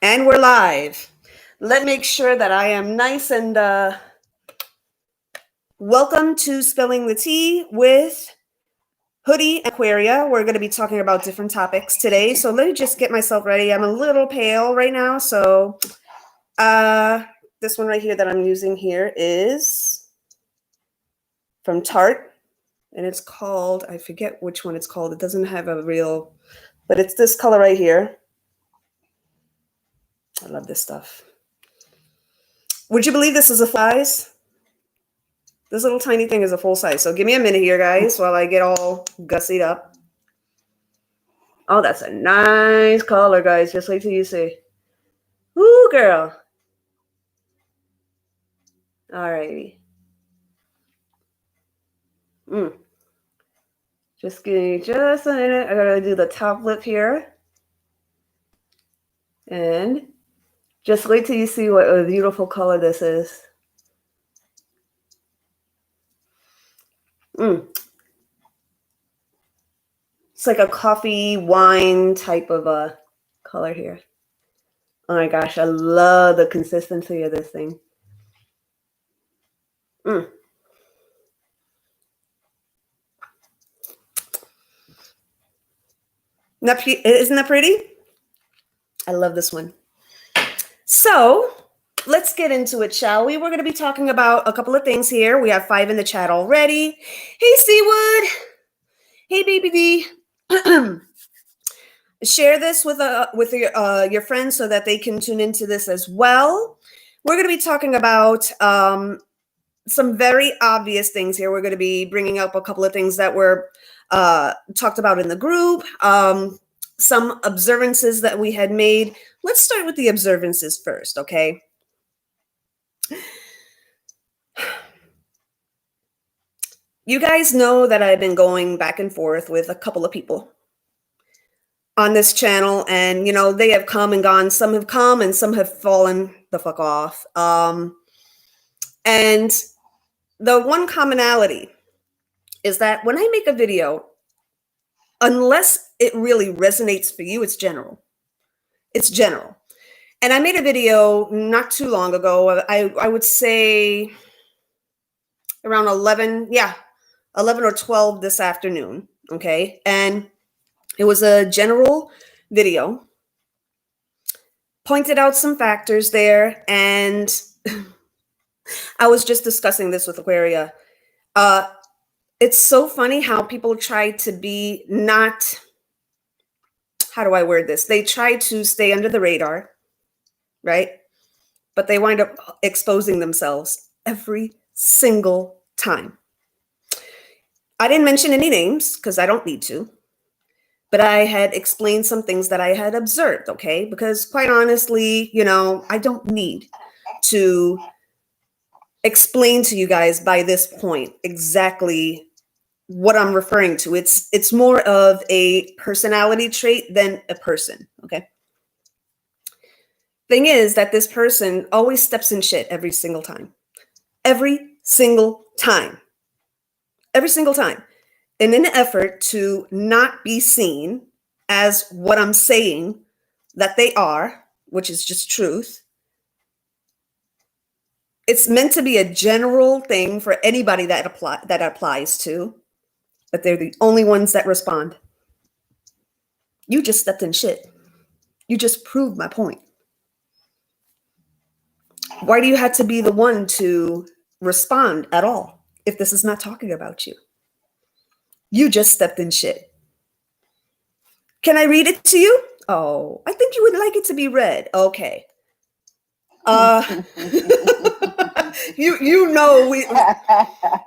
And we're live. Let me make sure that I am nice and welcome to Spilling the Tea with Hoodie and Aquaria. We're going to be talking about different topics today. So let me just get myself ready. I'm a little pale right now. So this one right here that I'm using here is from Tarte. And it's called, I forget which one it's called. It doesn't have a real, but it's this color right here. I love this stuff. Would you believe this is a size? This little tiny thing is a full size. So give me a minute here, guys, while I get all gussied up. Oh, that's a nice color, guys. Just wait till you see. Ooh, girl. All righty. Just give me just a minute. I gotta do the top lip here. And just wait till you see what a beautiful color this is. It's like a coffee wine type of a color here. Oh my gosh, I love the consistency of this thing. Isn't that pretty? I love this one. So let's get into it, shall we? We're going to be talking about a couple of things here. We have 5 in the chat already. Hey, Seawood. Hey, BBD. Share this with your friends so that they can tune into this as well. We're going to be talking about some very obvious things here. We're going to be bringing up a couple of things that were talked about in the group, some observances that we had made. Let's start with the observances first, okay? You guys know that I've been going back and forth with a couple of people on this channel, and you know, they have come and gone. Some have come and some have fallen the fuck off. And the one commonality is that when I make a video, unless it really resonates for you, it's general. It's general. And I made a video not too long ago. I would say around 11 or 12 this afternoon. Okay. And it was a general video. Pointed out some factors there. And I was just discussing this with Aquaria. It's so funny how people try to be not, how do I word this? They try to stay under the radar, right? But they wind up exposing themselves every single time. I didn't mention any names because I don't need to, but I had explained some things that I had observed, okay? Because quite honestly, you know, I don't need to explain to you guys by this point exactly what I'm referring to. It's more of a personality trait than a person, okay? Thing is that this person always steps in shit every single time. Every single time. Every single time. In an effort to not be seen as what I'm saying that they are, which is just truth. It's meant to be a general thing for anybody that applies to, but they're the only ones that respond. You just stepped in shit. You just proved my point. Why do you have to be the one to respond at all if this is not talking about you? You just stepped in shit. Can I read it to you? Oh, I think you would like it to be read. Okay. you know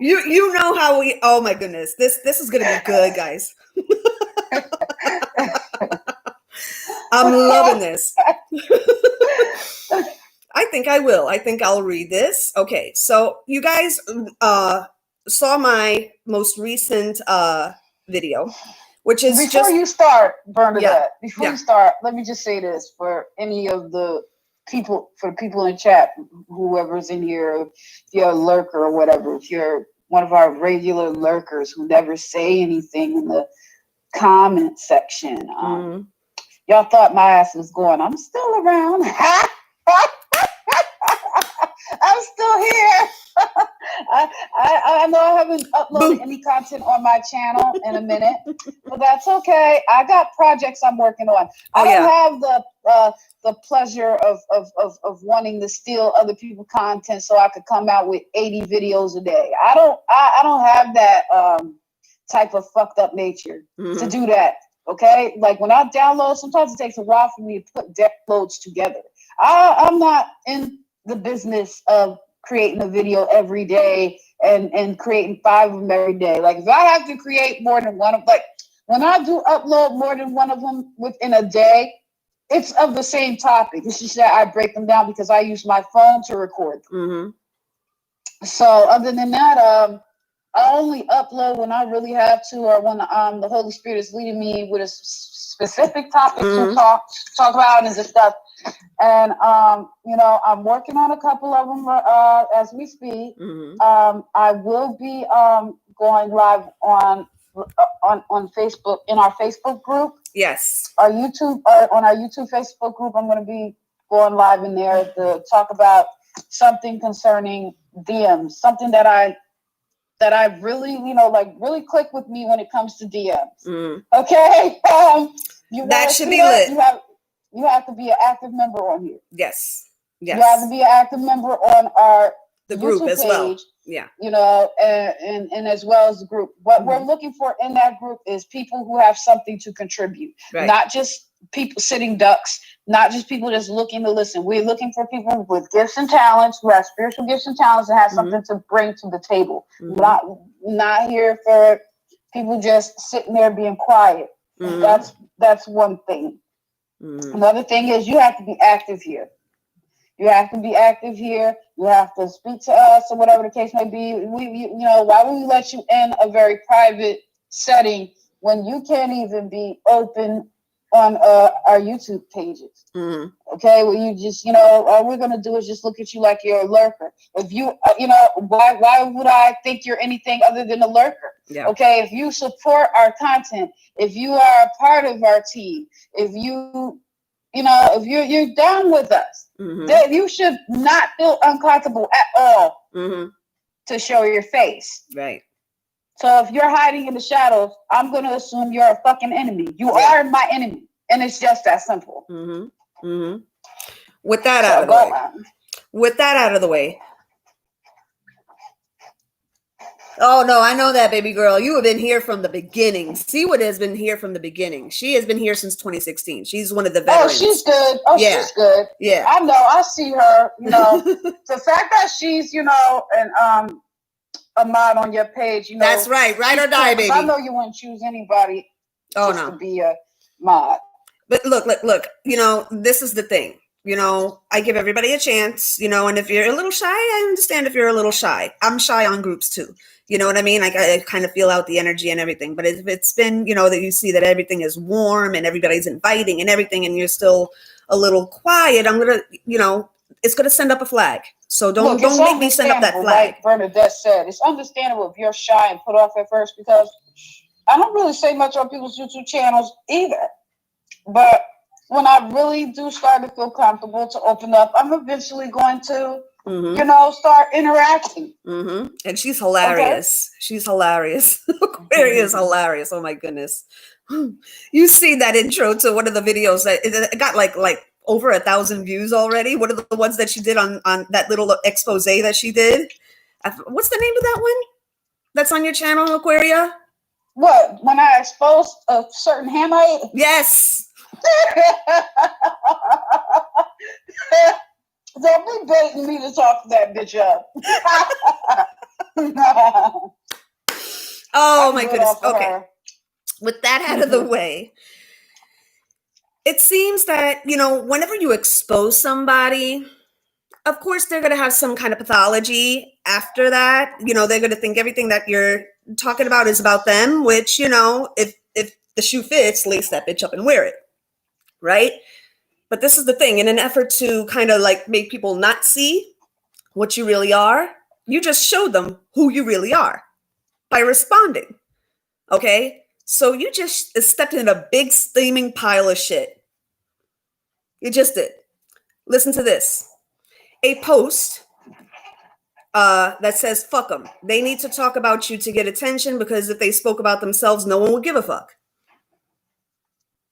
you know how we, oh my goodness, this is gonna be good, guys. I'm loving this. I think I'll read this. Okay, so you guys saw my most recent video, which is before you start, Bernadette. Before you start, let me just say this for any of the people, for people in chat, whoever's in here, if you're a lurker or whatever, if you're one of our regular lurkers who never say anything in the comment section, Y'all thought my ass was gone. I'm still around. I'm still here. I know I haven't uploaded any content on my channel in a minute, but that's okay. I got projects I'm working on. I don't have the pleasure of wanting to steal other people's content so I could come out with 80 videos a day. I don't have that type of fucked up nature to do that. Okay, like when I download, sometimes it takes a while for me to put downloads together. I'm not in the business of creating a video every day and creating 5 of them every day. Like if I have to create more than one of, like when I do upload more than one of them within a day, it's of the same topic. It's just that I break them down because I use my phone to record them. So other than that, I only upload when I really have to, or when the Holy Spirit is leading me with a specific topic to talk about and discuss. And you know, I'm working on a couple of them as we speak. I will be going live on Facebook in our Facebook group. Yes. Our YouTube on our YouTube Facebook group. I'm going to be going live in there to talk about something concerning DMs, something that I really, you know, like really click with me when it comes to DMs. Okay. That should be lit. You have to be an active member on here. Yes. You have to be an active member on the group YouTube as page, well. Yeah. You know, and as well as the group. What we're looking for in that group is people who have something to contribute, not just people sitting ducks, not just people just looking to listen. We're looking for people with gifts and talents, who have spiritual gifts and talents, and have something to bring to the table. Not here for people just sitting there being quiet. That's one thing. Another thing is you have to be active here. You have to be active here. You have to speak to us or whatever the case may be. You know, why would we let you in a very private setting when you can't even be open on our YouTube pages? Okay, well, you just, you know, all we're gonna do is just look at you like you're a lurker. If you, you know, why would I think you're anything other than a lurker? Yeah. Okay, if you support our content, if you are a part of our team, if you know, if you're down with us, then you should not feel uncomfortable at all to show your face. Right. So if you're hiding in the shadows, I'm going to assume you're a fucking enemy. You are my enemy. And it's just that simple. With that out of the way. With that out of the way. Oh, no, I know that, baby girl. You have been here from the beginning. Siwa has been here from the beginning. She has been here since 2016. She's one of the veterans. Oh, she's good. Oh, yeah. She's good. Yeah. I know. I see her. You know, the fact that she's, you know, and a mod on your page, you know. That's right. Ride or die, baby. I know you wouldn't choose anybody to be a mod. But look. You know, this is the thing. You know, I give everybody a chance, you know, and if you're a little shy, I understand if you're a little shy. I'm shy on groups too. You know what I mean? Like I kind of feel out the energy and everything. But if it's been, you know, that you see that everything is warm and everybody's inviting and everything and you're still a little quiet, I'm going to, you know, it's going to send up a flag. So don't make me send up that flag. Like Bernadette said, it's understandable if you're shy and put off at first, because I don't really say much on people's YouTube channels either. But when I really do start to feel comfortable to open up, I'm eventually going to, you know, start interacting. And she's hilarious. Okay. She's hilarious. Aquaria is hilarious. Oh my goodness. You see that intro to one of the videos that it got like over 1,000 views already. One of the ones that she did on that little expose that she did. What's the name of that one that's on your channel, Aquaria? What? When I exposed a certain hamite? Yes. Don't be baiting me to talk that bitch up. Oh my goodness. Okay. With that out of the way, it seems that, you know, whenever you expose somebody, of course, they're going to have some kind of pathology after that. You know, they're going to think everything that you're talking about is about them, which, you know, if the shoe fits, lace that bitch up and wear it. Right? But this is the thing. In an effort to kind of like make people not see what you really are, you just show them who you really are by responding. Okay? So you just stepped in a big steaming pile of shit. You just did. Listen to this. A post that says, fuck them. They need to talk about you to get attention because if they spoke about themselves, no one would give a fuck.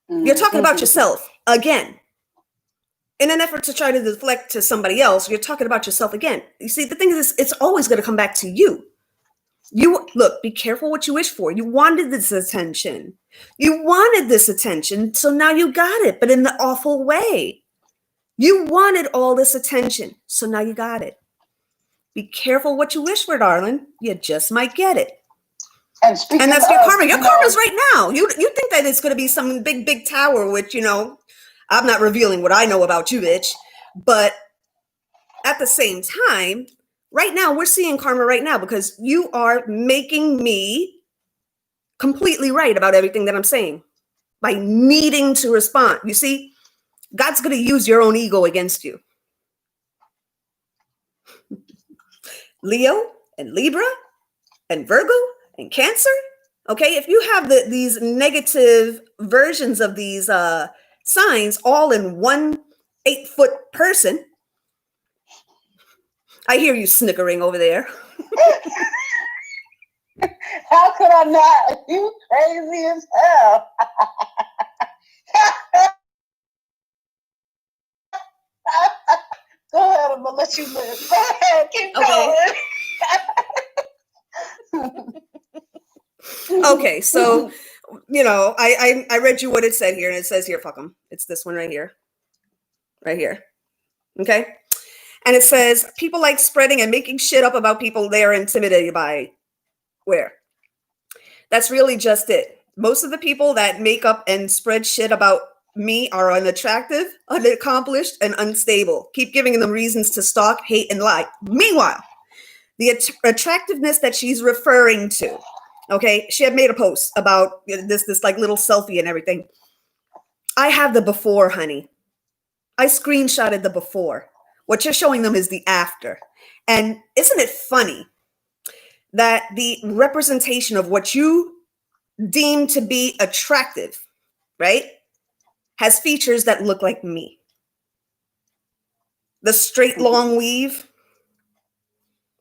You're talking about yourself again. In an effort to try to deflect to somebody else, you're talking about yourself again. You see, the thing is, it's always going to come back to you. You look, be careful what you wish for. You wanted this attention. You wanted this attention, so now you got it, but in the awful way. You wanted all this attention, so now you got it. Be careful what you wish for, darling. You just might get it. And that's your karma. Your karma's right now. You think that it's going to be some big tower, which, I'm not revealing what I know about you, bitch. But at the same time, right now, we're seeing karma right now because you are making me completely right about everything that I'm saying by needing to respond. You see, God's going to use your own ego against you. Leo and Libra and Virgo and Cancer. Okay, if you have these negative versions of these signs all in one 8-foot person, I hear you snickering over there. How could I not? You crazy as hell. Go ahead, I'm gonna let you live. Go ahead, keep going. Okay, so I read you what it said here, and it says here, fuck them. It's this one right here. Right here. Okay? And it says, people like spreading and making shit up about people they are intimidated by. Where? That's really just it. Most of the people that make up and spread shit about me are unattractive, unaccomplished, and unstable. Keep giving them reasons to stalk, hate, and lie. Meanwhile, the attractiveness that she's referring to, okay, she had made a post about this like little selfie and everything. I have the before, honey. I screenshotted the before. What you're showing them is the after. And isn't it funny that the representation of what you deem to be attractive, right, has features that look like me? The straight long weave.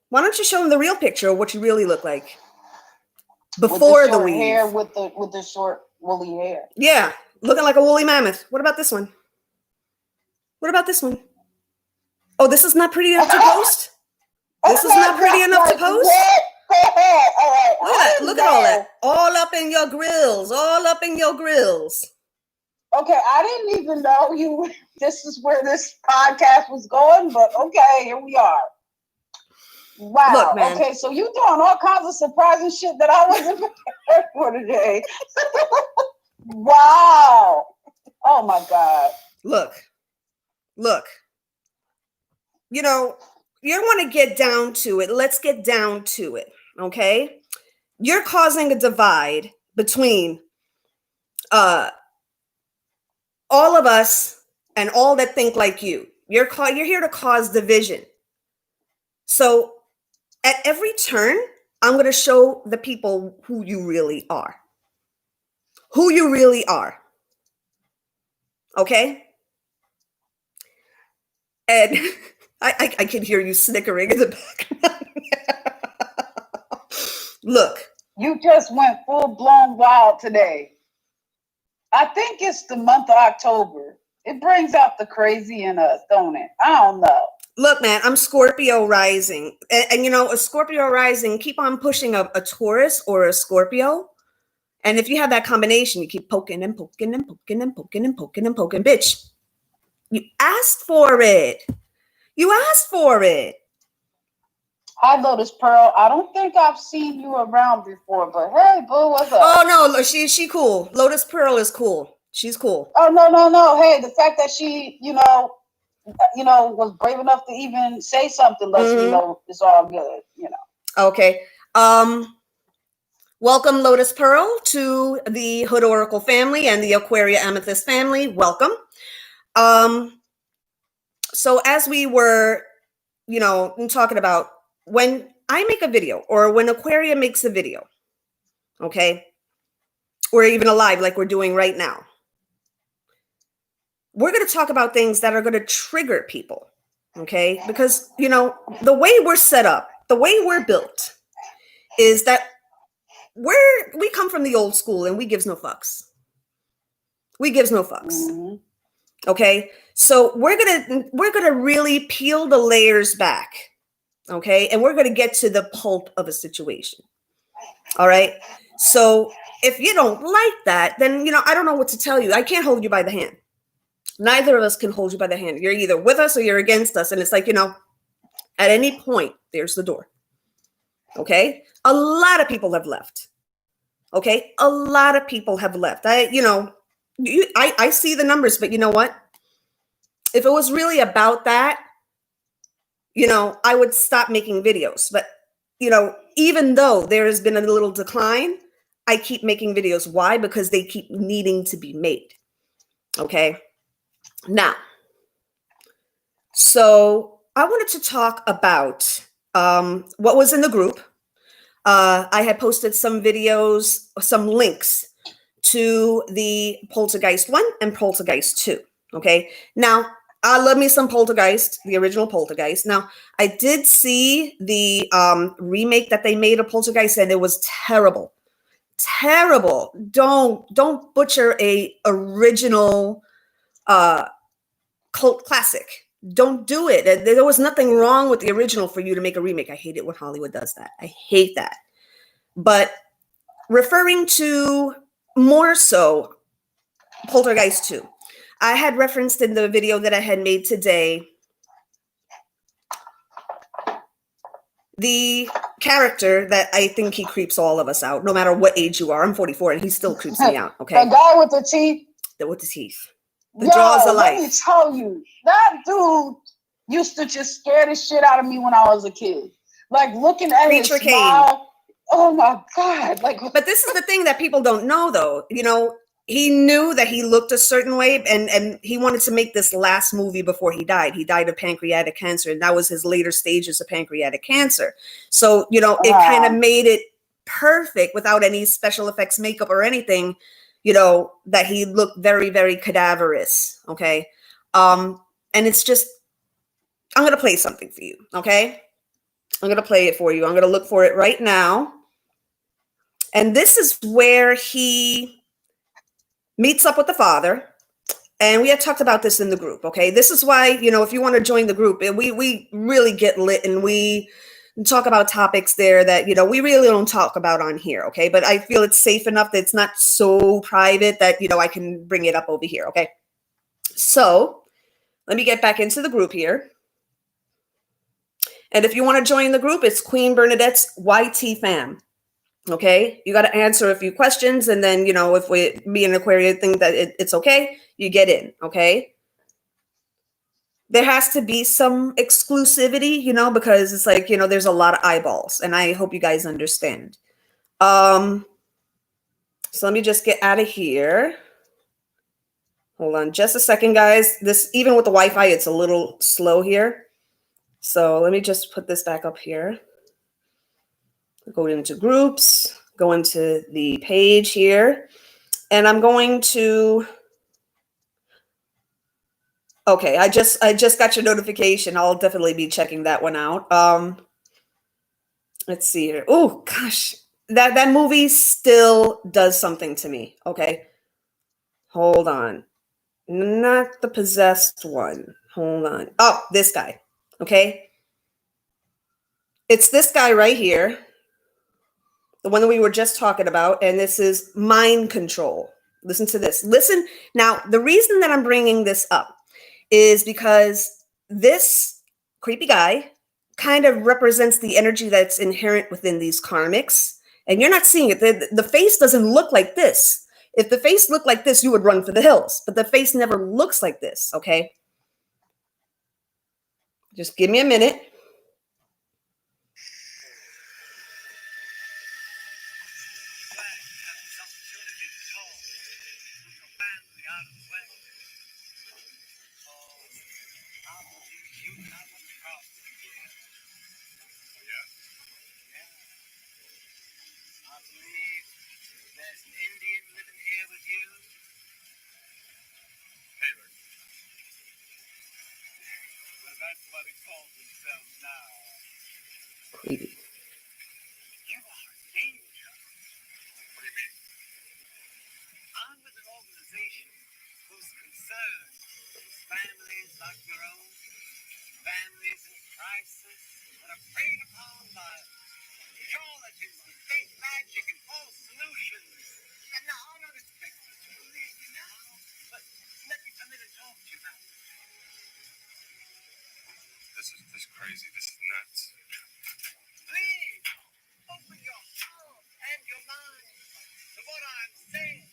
Why don't you show them the real picture of what you really look like before the weave? Hair with the short woolly hair. Yeah, looking like a woolly mammoth. What about this one? What about this one? Oh, this is not pretty enough to post? This is not pretty enough to post? Look at all that. All up in your grills. All up in your grills. Okay, I didn't even know this is where this podcast was going, but okay, here we are. Wow. Look, man. Okay, so you doing all kinds of surprising shit that I wasn't prepared for today. Wow. Oh my God. Look. You want to get down to it. Let's get down to it. Okay. You're causing a divide between all of us and all that think like you. You're here to cause division. So at every turn, I'm going to show the people who you really are. Who you really are. Okay? And I can hear you snickering in the background. Look. You just went full-blown wild today. I think it's the month of October. It brings out the crazy in us, don't it? I don't know. Look, man, I'm Scorpio rising. And a Scorpio rising, keep on pushing a Taurus or a Scorpio. And if you have that combination, you keep poking and poking and poking and poking and poking and poking. Bitch, you asked for it. You asked for it. Hi, Lotus Pearl. I don't think I've seen you around before, but hey, boo, what's up? Oh, no, she cool. Lotus Pearl is cool. She's cool. Oh, no. Hey, the fact that she, was brave enough to even say something lets me know it's all good, Okay. Welcome, Lotus Pearl, to the Hood Oracle family and the Aquaria Amethyst family. Welcome. So as we were, talking about, when I make a video or when Aquaria makes a video, okay, or even a live like we're doing right now, we're going to talk about things that are going to trigger people. Okay. Because, the way we're set up, the way we're built is that we come from the old school and we gives no fucks. We gives no fucks. Mm-hmm. Okay. So we're going to really peel the layers back. Okay. And we're going to get to the pulp of a situation. All right. So if you don't like that, then, I don't know what to tell you. I can't hold you by the hand. Neither of us can hold you by the hand. You're either with us or you're against us. And it's like, at any point, there's the door. Okay. A lot of people have left. Okay. A lot of people have left. I see the numbers, but you know what? If it was really about that, I would stop making videos. But, even though there has been a little decline, I keep making videos. Why? Because they keep needing to be made. Okay. Now, so I wanted to talk about what was in the group. I had posted some videos, some links to the Poltergeist 1 and Poltergeist 2. Okay. Now, I love me some Poltergeist, the original Poltergeist. Now, I did see the remake that they made of Poltergeist, and it was terrible. Terrible. Don't butcher a original cult classic. Don't do it. There was nothing wrong with the original for you to make a remake. I hate it when Hollywood does that. I hate that. But referring to more so Poltergeist 2, I had referenced in the video that I had made today the character that I think he creeps all of us out, no matter what age you are. I'm 44 and he still creeps me out. Okay. The guy with the teeth. With the teeth. The jaws of life. Let me tell you, that dude used to just scare the shit out of me when I was a kid. Like looking at his smile. Oh my God. But this is the thing that people don't know though. He knew that he looked a certain way and he wanted to make this last movie before he died. He died of pancreatic cancer, and that was his later stages of pancreatic cancer. So, it kind of made it perfect without any special effects makeup or anything, that he looked very, very cadaverous. Okay. And it's just, I'm going to play something for you. Okay. I'm going to play it for you. I'm going to look for it right now. And this is where he meets up with the father. And we had talked about this in the group. Okay. This is why, if you want to join the group, we really get lit and we talk about topics there that, we really don't talk about on here. Okay. But I feel it's safe enough that it's not so private that, I can bring it up over here. Okay. So let me get back into the group here. And if you want to join the group, it's Queen Bernadette's YT fam. Okay. You got to answer a few questions. And then, if me and Aquaria think that it's okay, you get in. Okay. There has to be some exclusivity, because it's like, there's a lot of eyeballs, and I hope you guys understand. So let me just get out of here. Hold on just a second, guys. This, even with the Wi-Fi, it's a little slow here. So let me just put this back up here. Go into groups, go into the page here, and I'm going to, okay, I just got your notification. I'll definitely be checking that one out. Let's see here. Oh gosh, that movie still does something to me. Okay, hold on. Not the possessed one. Hold on. Oh, this guy. Okay, it's this guy right here. The one that we were just talking about, and this is mind control. Listen to this. Listen. Now, the reason that I'm bringing this up is because this creepy guy kind of represents the energy that's inherent within these karmics, and you're not seeing it. The face doesn't look like this. If the face looked like this, you would run for the hills, but the face never looks like this, okay? Just give me a minute. There's an Indian living here with you. Taylor. Creepy. This is crazy. This is nuts. Please open your heart and your mind to what I'm saying.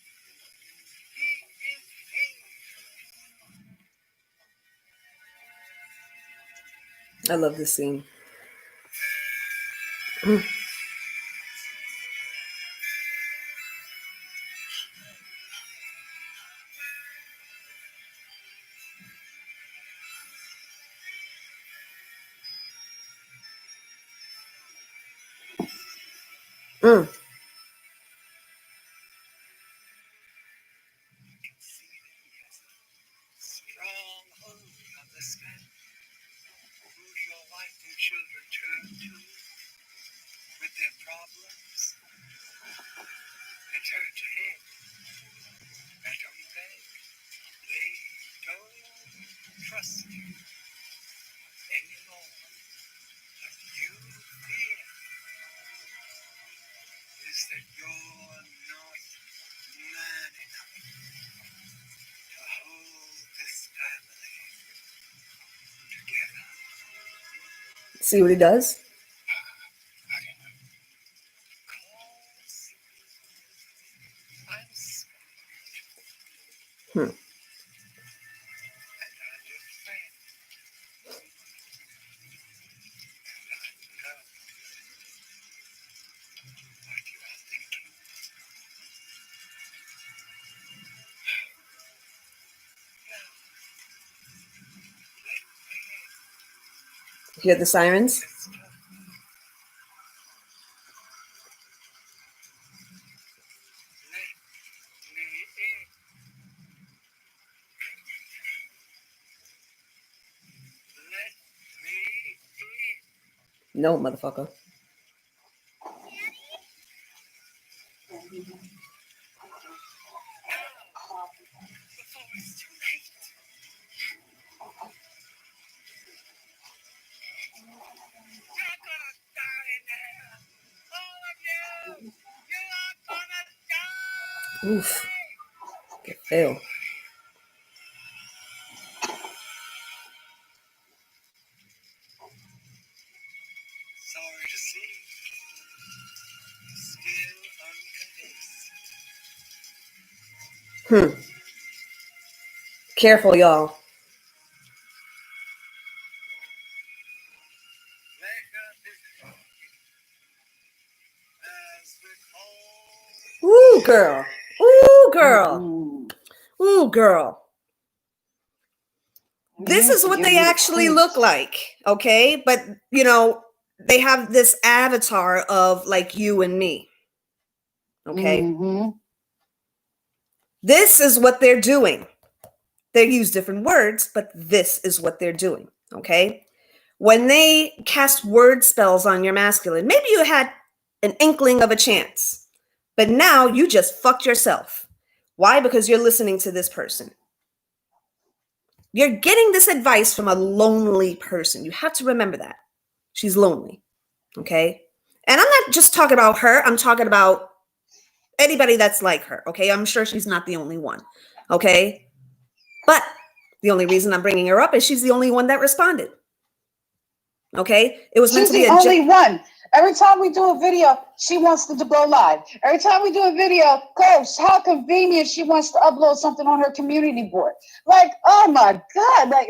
He is king. I love this scene. Mm. Mm. Strong hold of the sky. Who do your wife and children turn to with their problems? They turn to him. And don't they? They don't trust you anymore. What you fear is that you're not man enough to hold this family together. See what he does? Hmm. Hear the sirens? No, motherfucker. Oof. Qué feo. Sorry to see. Still unconvinced. Careful, y'all. Ooh, girl. Ooh, girl. Ooh, girl. This is what they actually look like, okay? But, you know, they have this avatar of, like, you and me, okay? Mm-hmm. This is what they're doing. They use different words, but this is what they're doing, okay? When they cast word spells on your masculine, maybe you had an inkling of a chance, but now you just fucked yourself. Why? Because you're listening to this person. You're getting this advice from a lonely person. You have to remember that. She's lonely, okay? And I'm not just talking about her. I'm talking about anybody that's like her, okay? I'm sure she's not the only one, okay? But the only reason I'm bringing her up is she's the only one that responded. Okay, it was meant to be the only one. Every time we do a video, she wants to go live. Every time we do a video, Coach, how convenient, she wants to upload something on her community board. Like, oh my God. Like,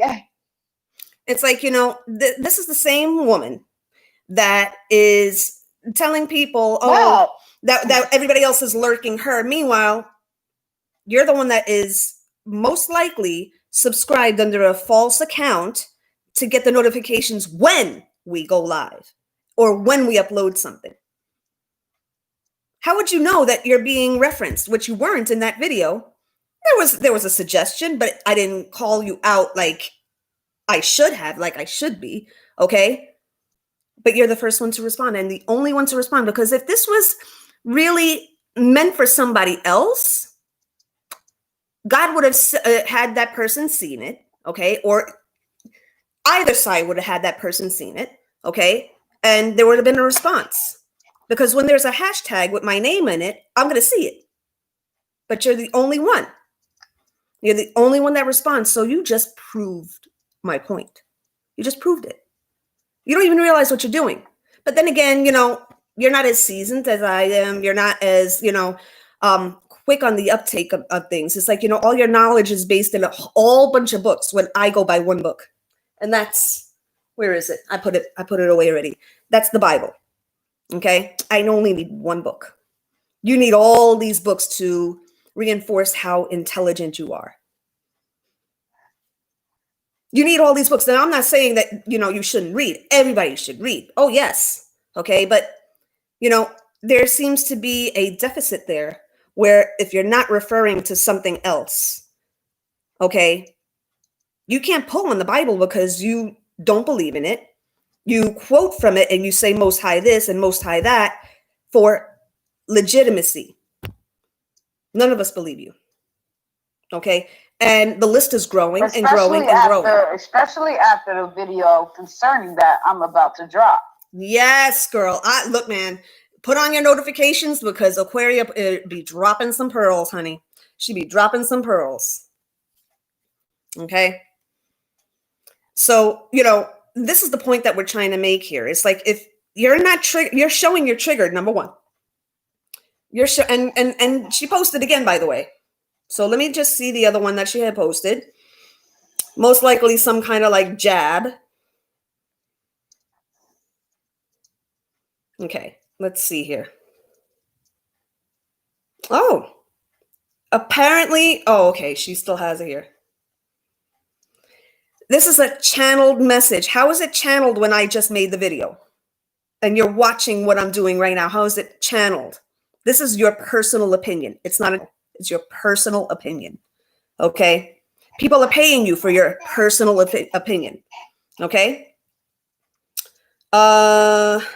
it's like, you know, this is the same woman that is telling people, oh, that everybody else is lurking her. Meanwhile, you're the one that is most likely subscribed under a false account to get the notifications when we go live or when we upload something. How would you know that you're being referenced, which you weren't in that video? There was a suggestion, but I didn't call you out like I should have, like I should be, okay? But you're the first one to respond and the only one to respond, because if this was really meant for somebody else, God would have had that person seen it, okay? Or either side would have had that person seen it, okay? And there would have been a response. Because when there's a hashtag with my name in it, I'm going to see it. But you're the only one. You're the only one that responds. So you just proved my point. You just proved it. You don't even realize what you're doing. But then again, you know, you're not as seasoned as I am. You're not as, you know, quick on the uptake of things. It's like, you know, all your knowledge is based in a whole bunch of books when I go by one book. And that's, where is it? I put it away already. That's the Bible. Okay. I only need one book. You need all these books to reinforce how intelligent you are. You need all these books. Now, I'm not saying that, you know, you shouldn't read. Everybody should read. Oh, yes. Okay. But, you know, there seems to be a deficit there where if you're not referring to something else, okay, you can't pull on the Bible because you don't believe in it. You quote from it and you say Most High this and Most High that for legitimacy. None of us believe you. Okay. And the list is growing and growing and growing. Especially after the video concerning that I'm about to drop. Yes, girl. Look, man, put on your notifications because Aquaria be dropping some pearls, honey. She be dropping some pearls. Okay. So, you know, this is the point that we're trying to make here. It's like, if you're not you're showing you're triggered, number one. You're and she posted again, by the way. So let me just see the other one that she had posted. Most likely some kind of like jab. Okay, let's see here. Oh, apparently, oh, okay, she still has it here. This is a channeled message. How is it channeled when I just made the video? And you're watching what I'm doing right now. How is it channeled? This is your personal opinion. It's not, it's your personal opinion. Okay? People are paying you for your personal opinion. Okay? Let's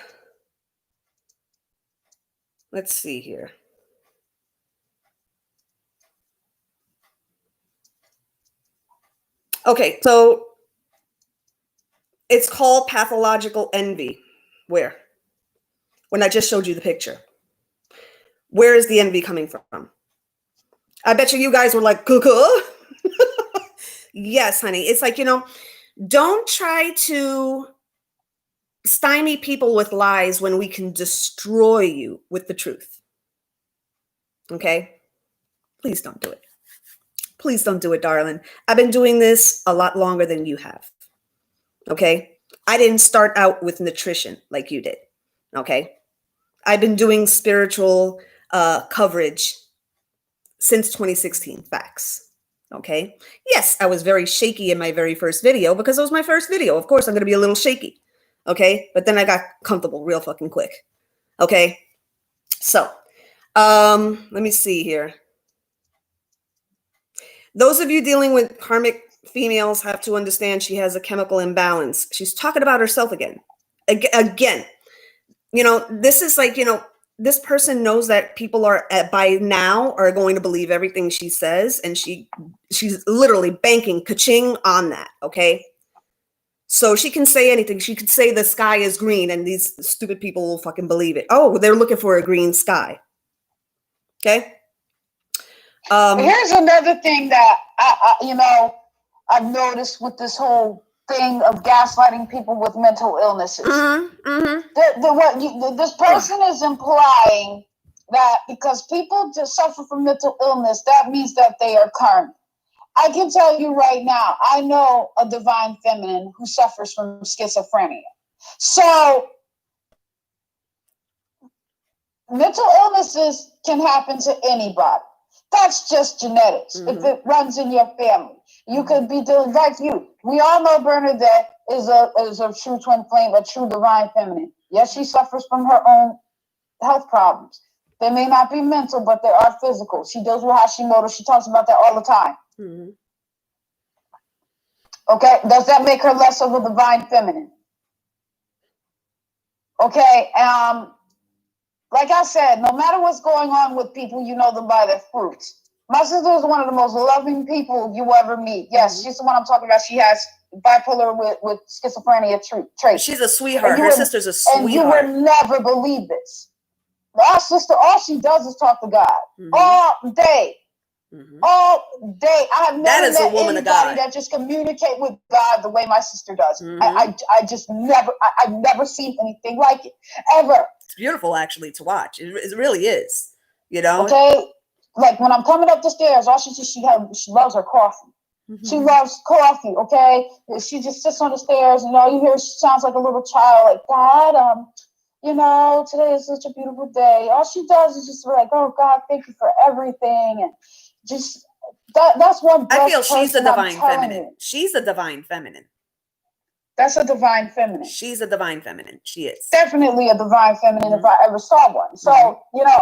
see here. Okay, so it's called pathological envy. Where? When I just showed you the picture. Where is the envy coming from? I bet you guys were like, cuckoo. Yes, honey. It's like, you know, don't try to stymie people with lies when we can destroy you with the truth. Okay? Please don't do it. Please don't do it, darling. I've been doing this a lot longer than you have. Okay? I didn't start out with nutrition like you did. Okay? I've been doing spiritual coverage since 2016. Facts. Okay? Yes, I was very shaky in my very first video because it was my first video. Of course, I'm going to be a little shaky. Okay? But then I got comfortable real fucking quick. Okay? So, let me see here. Those of you dealing with karmic females have to understand she has a chemical imbalance. She's talking about herself again. Again. You know, this is like, you know, this person knows that people are by now are going to believe everything she says. And she's literally banking ka-ching on that. Okay. So she can say anything. She could say the sky is green and these stupid people will fucking believe it. Oh, they're looking for a green sky. Okay. Here's another thing that I've noticed with this whole thing of gaslighting people with mental illnesses. This person is implying that because people just suffer from mental illness, that means that they are karmic. I can tell you right now, I know a divine feminine who suffers from schizophrenia. So mental illnesses can happen to anybody. That's just genetics. If it runs in your family, you could be like you. We all know Bernadette is a true twin flame, a true divine feminine. Yes, she suffers from her own health problems. They may not be mental, but they are physical. She deals with Hashimoto. She talks about that all the time. Okay, does that make her less of a divine feminine? Okay, like I said, no matter what's going on with people, you know them by their fruits. My sister is one of the most loving people you ever meet. Yes, she's the one I'm talking about. She has bipolar with schizophrenia traits. She's a sweetheart. Her sister's a sweetheart. And you would never believe this. Our sister, all she does is talk to God all day. All day. I have never met anybody that just communicate with God the way my sister does. I just never, I've never seen anything like it, ever. It's beautiful, actually, to watch. It really is, you know? Okay? Like, when I'm coming up the stairs, all she loves her coffee. She loves coffee, okay? She just sits on the stairs, and all you hear, she sounds like a little child, like, God, you know, today is such a beautiful day. All she does is just like, oh, God, thank you for everything. And just, that's one. I feel she's a divine feminine. She's a divine feminine. That's a divine feminine. She's a divine feminine. She is. Definitely a divine feminine if I ever saw one. So, you know,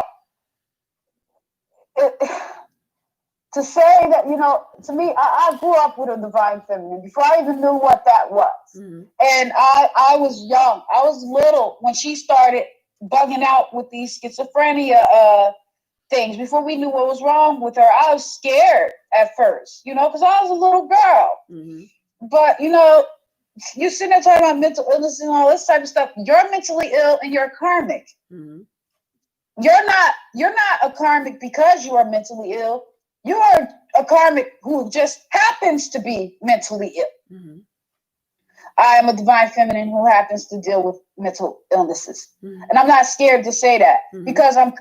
to say that, you know, to me, I grew up with a divine feminine before I even knew what that was. And I was young. I was little when she started bugging out with these schizophrenia things. Before we knew what was wrong with her, I was scared at first, you know, because I was a little girl. But, you know, you sitting there talking about mental illness and all this type of stuff. You're mentally ill and you're karmic. You're not a karmic because you are mentally ill. You are a karmic who just happens to be mentally ill. I am a divine feminine who happens to deal with mental illnesses. And I'm not scared to say that because I'm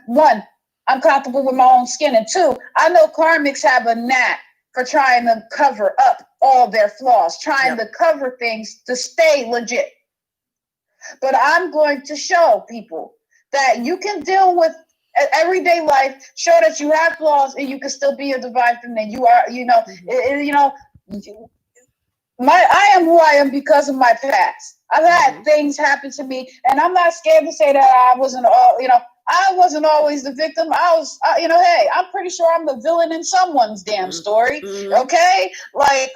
comfortable with my own skin. And two, I know karmics have a knack for trying to cover up all their flaws, trying to cover things to stay legit. But I'm going to show people that you can deal with everyday life, show that you have flaws, and you can still be a divine feminine. You are, you know, you know, I am who I am because of my past. I've had things happen to me, and I'm not scared to say that I wasn't always the victim. I was, you know, hey, I'm pretty sure I'm the villain in someone's damn story. Okay, like,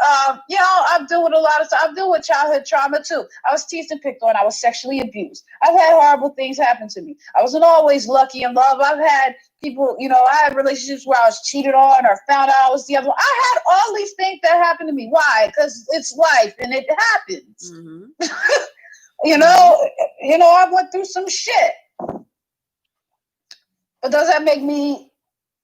you know, I've dealt with a lot of stuff. I've dealt with childhood trauma too. I was teased and picked on. I was sexually abused. I've had horrible things happen to me. I wasn't always lucky in love. I've had people, you know, I had relationships where I was cheated on or found out I was the other one. I had all these things that happened to me. Why? Because it's life and it happens. You know, I went through some shit. But does that make me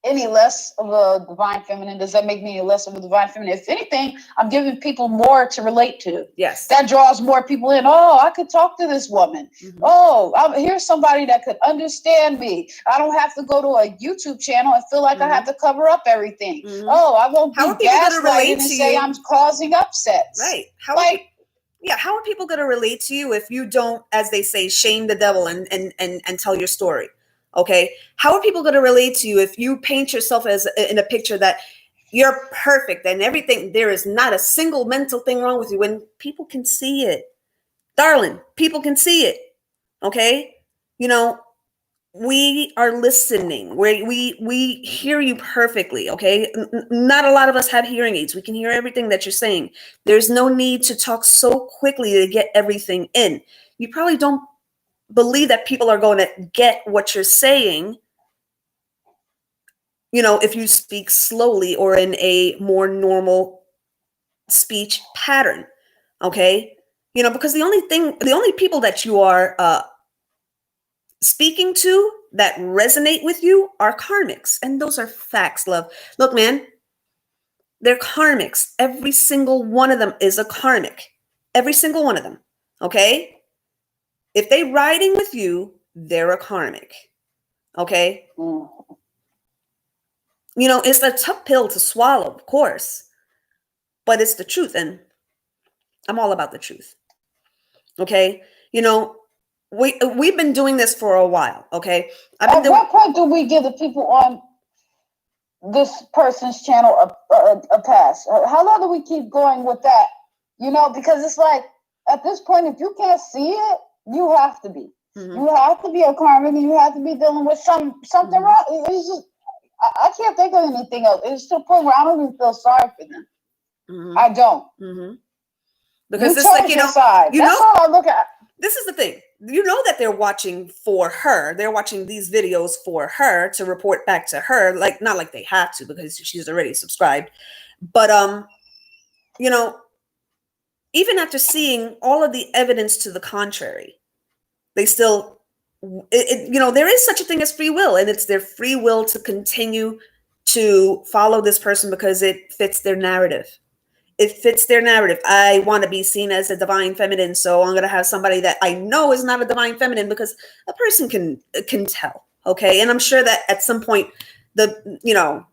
any less of a divine feminine? Does that make me any less of a divine feminine? If anything, I'm giving people more to relate to. Yes. That draws more people in. Oh, I could talk to this woman. Oh, here's somebody that could understand me. I don't have to go to a YouTube channel and feel like I have to cover up everything. Oh, I won't be gaslighted and say I'm causing upsets. Right. How are people going to relate to you if you don't, as they say, shame the devil and tell your story? Okay. How are people going to relate to you if you paint yourself as in a picture that you're perfect and everything, there is not a single mental thing wrong with you when people can see it? Darling, people can see it. Okay. You know, we are listening. We hear you perfectly. Okay. Not a lot of us have hearing aids. We can hear everything that you're saying. There's no need to talk so quickly to get everything in. You probably don't believe that people are going to get what you're saying, you know, if you speak slowly or in a more normal speech pattern. Okay. You know, because the only people that you are speaking to that resonate with you are karmics. And those are facts, love. Look, man, they're karmics. Every single one of them is a karmic. Every single one of them. Okay. If they riding with you, they're a karmic. Okay. You know, it's a tough pill to swallow, of course, but it's the truth. And I'm all about the truth. Okay. You know, we've been doing this for a while. Okay. At what point do we give the people on this person's channel a pass? How long do we keep going with that? You know, because it's like at this point, if you can't see it, you have to be. You have to be a karmic. You have to be dealing with something wrong. It's just I can't think of anything else. It's to the point where I don't even feel sorry for them. I don't. Because you it's chose like, your side. That's all I look at. This is the thing. You know that they're watching for her. They're watching these videos for her to report back to her. Like, not like they have to because she's already subscribed. But, you know, even after seeing all of the evidence to the contrary, they still, you know, there is such a thing as free will, and it's their free will to continue to follow this person because it fits their narrative. It fits their narrative. I want to be seen as a divine feminine, so I'm going to have somebody that I know is not a divine feminine because a person can tell, okay? And I'm sure that at some point the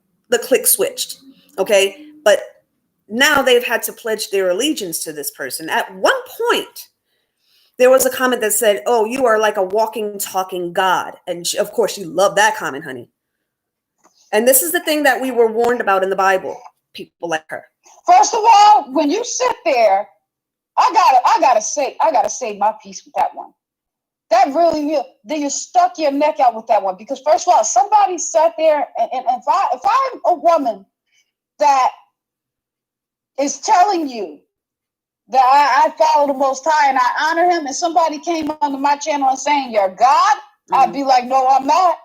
click switched, okay? But now they've had to pledge their allegiance to this person. At one point, there was a comment that said, "Oh, you are like a walking, talking God." And of course, she loved that comment, honey. And this is the thing that we were warned about in the Bible. People like her. First of all, when you sit there, I gotta say my piece with that one. That really, then you stuck your neck out with that one because first of all, somebody sat there, and if I'm a woman that is telling you that I follow the Most High and I honor Him, and somebody came onto my channel and saying you're God, I'd be like, no, I'm not.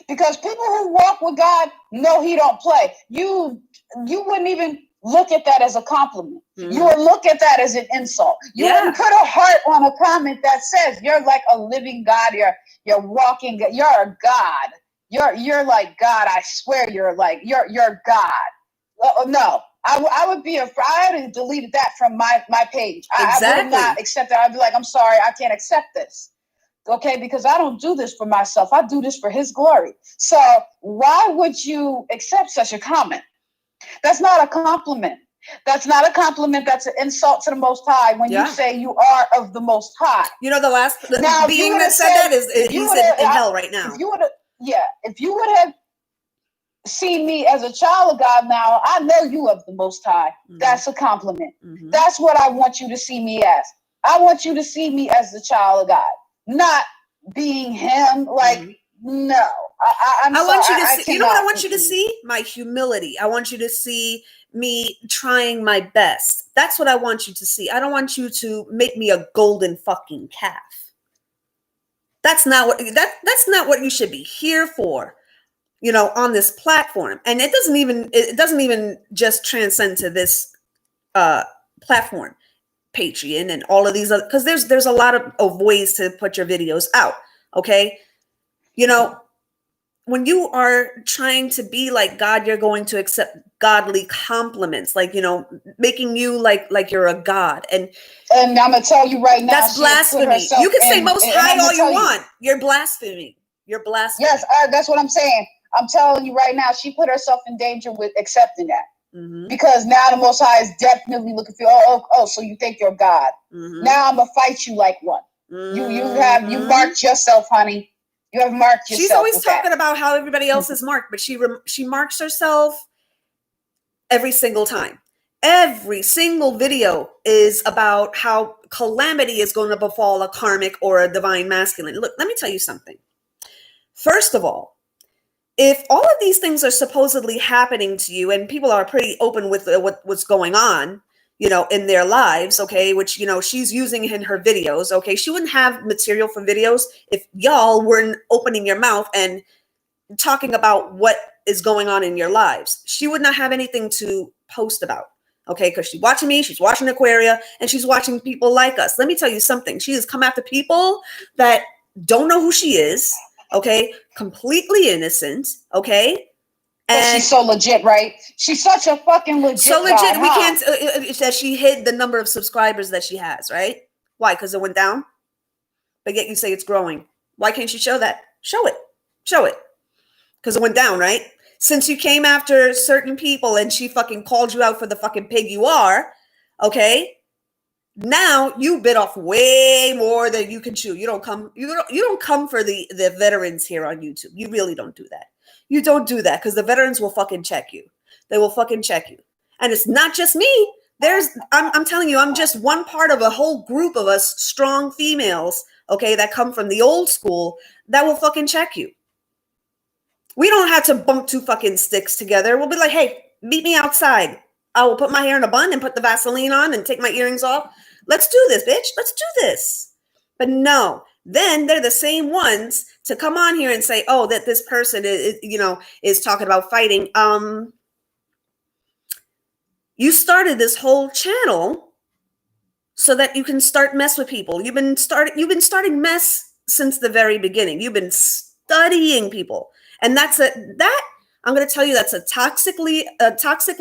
Because people who walk with God know He don't play. You wouldn't even look at that as a compliment. You would look at that as an insult. You wouldn't put a heart on a comment that says you're like a living God. You're walking. You're a God. You're like God. I swear you're God. No, I would be afraid. I would have deleted that from my page. Exactly. I would not accept that. I'd be like, I'm sorry, I can't accept this. Okay, because I don't do this for myself. I do this for His glory. So why would you accept such a comment? That's not a compliment. That's not a compliment. That's an insult to the Most High when you say you are of the Most High. You know, the being that said that is he's in hell right now. If you would have seen me as a child of God now, I know you of the Most High. That's a compliment. That's what I want you to see me as. I want you to see me as the child of God. Not being him, like, no. I want you to see, you know what I want you to see? My humility. I want you to see me trying my best. That's what I want you to see. I don't want you to make me a golden fucking calf. That's not what you should be here for, you know, on this platform. And it doesn't even just transcend to this platform. Patreon and all of these other, because there's a lot of ways to put your videos out. Okay, you know, when you are trying to be like God, you're going to accept godly compliments, like, you know, making you like you're a god. And I'm gonna tell you right now, that's blasphemy. You can say Most High all you want. You're blaspheming. You're blaspheming. Yes, that's what I'm saying. I'm telling you right now, she put herself in danger with accepting that. Because now the Most High is definitely looking for you. Oh, so you think you're God. Now I'm gonna fight you like one. You marked yourself, honey. You have marked yourself. She's always talking about how everybody else is marked, but she marks herself every single time. Every single video is about how calamity is going to befall a karmic or a divine masculine. Look, let me tell you something. First of all, if all of these things are supposedly happening to you and people are pretty open with what's going on, you know, in their lives, okay, which, you know, she's using in her videos, okay, she wouldn't have material for videos if y'all weren't opening your mouth and talking about what is going on in your lives. She would not have anything to post about, okay, because she's watching me, she's watching Aquaria, and she's watching people like us. Let me tell you something. She has come after people that don't know who she is, okay, completely innocent, okay, and she's so legit, right? She's such a fucking legit. So legit, guy, we can't. That she hid the number of subscribers that she has, right? Why? Because it went down. But yet you say it's growing. Why can't you show that? Show it. Show it. Because it went down, right? Since you came after certain people and she fucking called you out for the fucking pig you are, okay? Now you bit off way more than you can chew. You don't come for the veterans here on YouTube. You really don't do that. You don't do that because the veterans will fucking check you. They will fucking check you. And it's not just me. I'm telling you, I'm just one part of a whole group of us strong females, okay, that come from the old school that will fucking check you. We don't have to bump two fucking sticks together. We'll be like, hey, meet me outside. I will put my hair in a bun and put the Vaseline on and take my earrings off. Let's do this, bitch. Let's do this. But no, then they're the same ones to come on here and say, oh, that this person is talking about fighting. You started this whole channel so that you can start mess with people. You've been starting mess since the very beginning. You've been studying people. And I'm going to tell you, that's a toxic Leo, toxic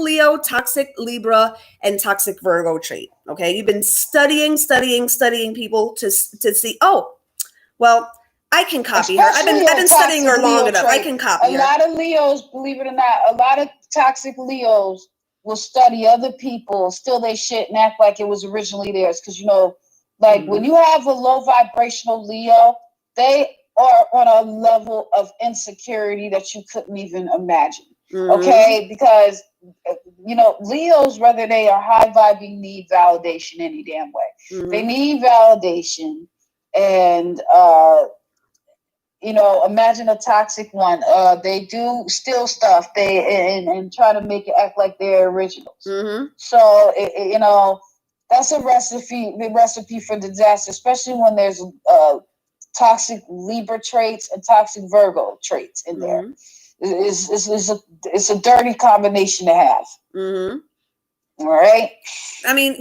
Libra, and toxic Virgo trait. Okay. You've been studying people to see, oh, well, I can copy her. I've been studying her long enough. I can copy her. A lot of Leos, believe it or not, a lot of toxic Leos will study other people, steal their shit, and act like it was originally theirs. Because, when you have a low vibrational Leo, they are on a level of insecurity that you couldn't even imagine. Okay? Because, Leos, whether they are high vibing, need validation any damn way. They need validation. And, imagine a toxic one. They do steal stuff. And try to make it act like they're originals. So, that's a recipe for disaster, especially when there's toxic Libra traits and toxic Virgo traits in there. It's a dirty combination to have. All right. I mean,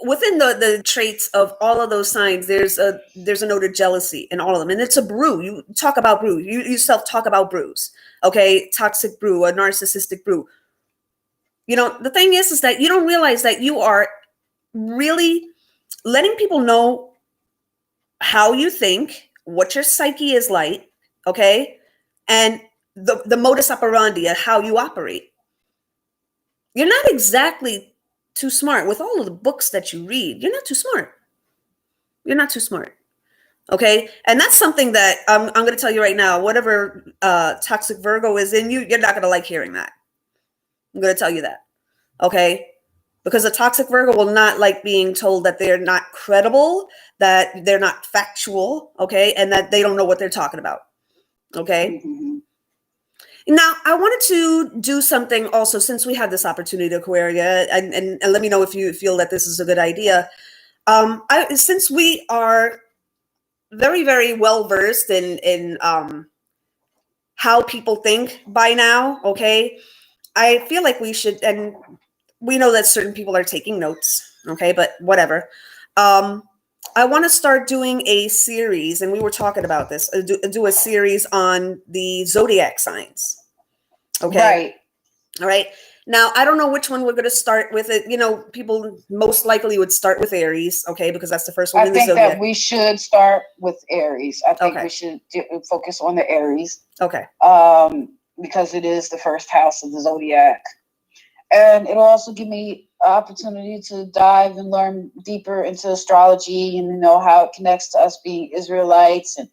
within the traits of all of those signs, there's a note of jealousy in all of them, and it's a brew. You talk about brew. You yourself talk about brews. Okay, toxic brew, a narcissistic brew. The thing is that you don't realize that you are really letting people know how you think, what your psyche is like, okay, and the modus operandi of how you operate. You're not exactly too smart with all of the books that you read. You're not too smart. You're not too smart. Okay. And that's something that I'm going to tell you right now, whatever toxic Virgo is in you, you're not going to like hearing that. I'm going to tell you that. Okay. Because a toxic Virgo will not like being told that they're not credible, that they're not factual. Okay. And that they don't know what they're talking about. Okay. Now, I wanted to do something also, since we have this opportunity, Aquaria, and let me know if you feel that this is a good idea. Since we are very, very well versed in how people think by now, okay, I feel like we should, and we know that certain people are taking notes, okay, but whatever. I want to start doing a series, and we were talking about this, do a series on the zodiac signs. Okay. Right. All right. Now, I don't know which one we're going to start with. It, people most likely would start with Aries, okay, because that's the first one in the zodiac. I think that we should start with Aries. I think we should focus on the Aries. Okay. Because it is the first house of the zodiac. And it'll also give me an opportunity to dive and learn deeper into astrology and how it connects to us being Israelites, and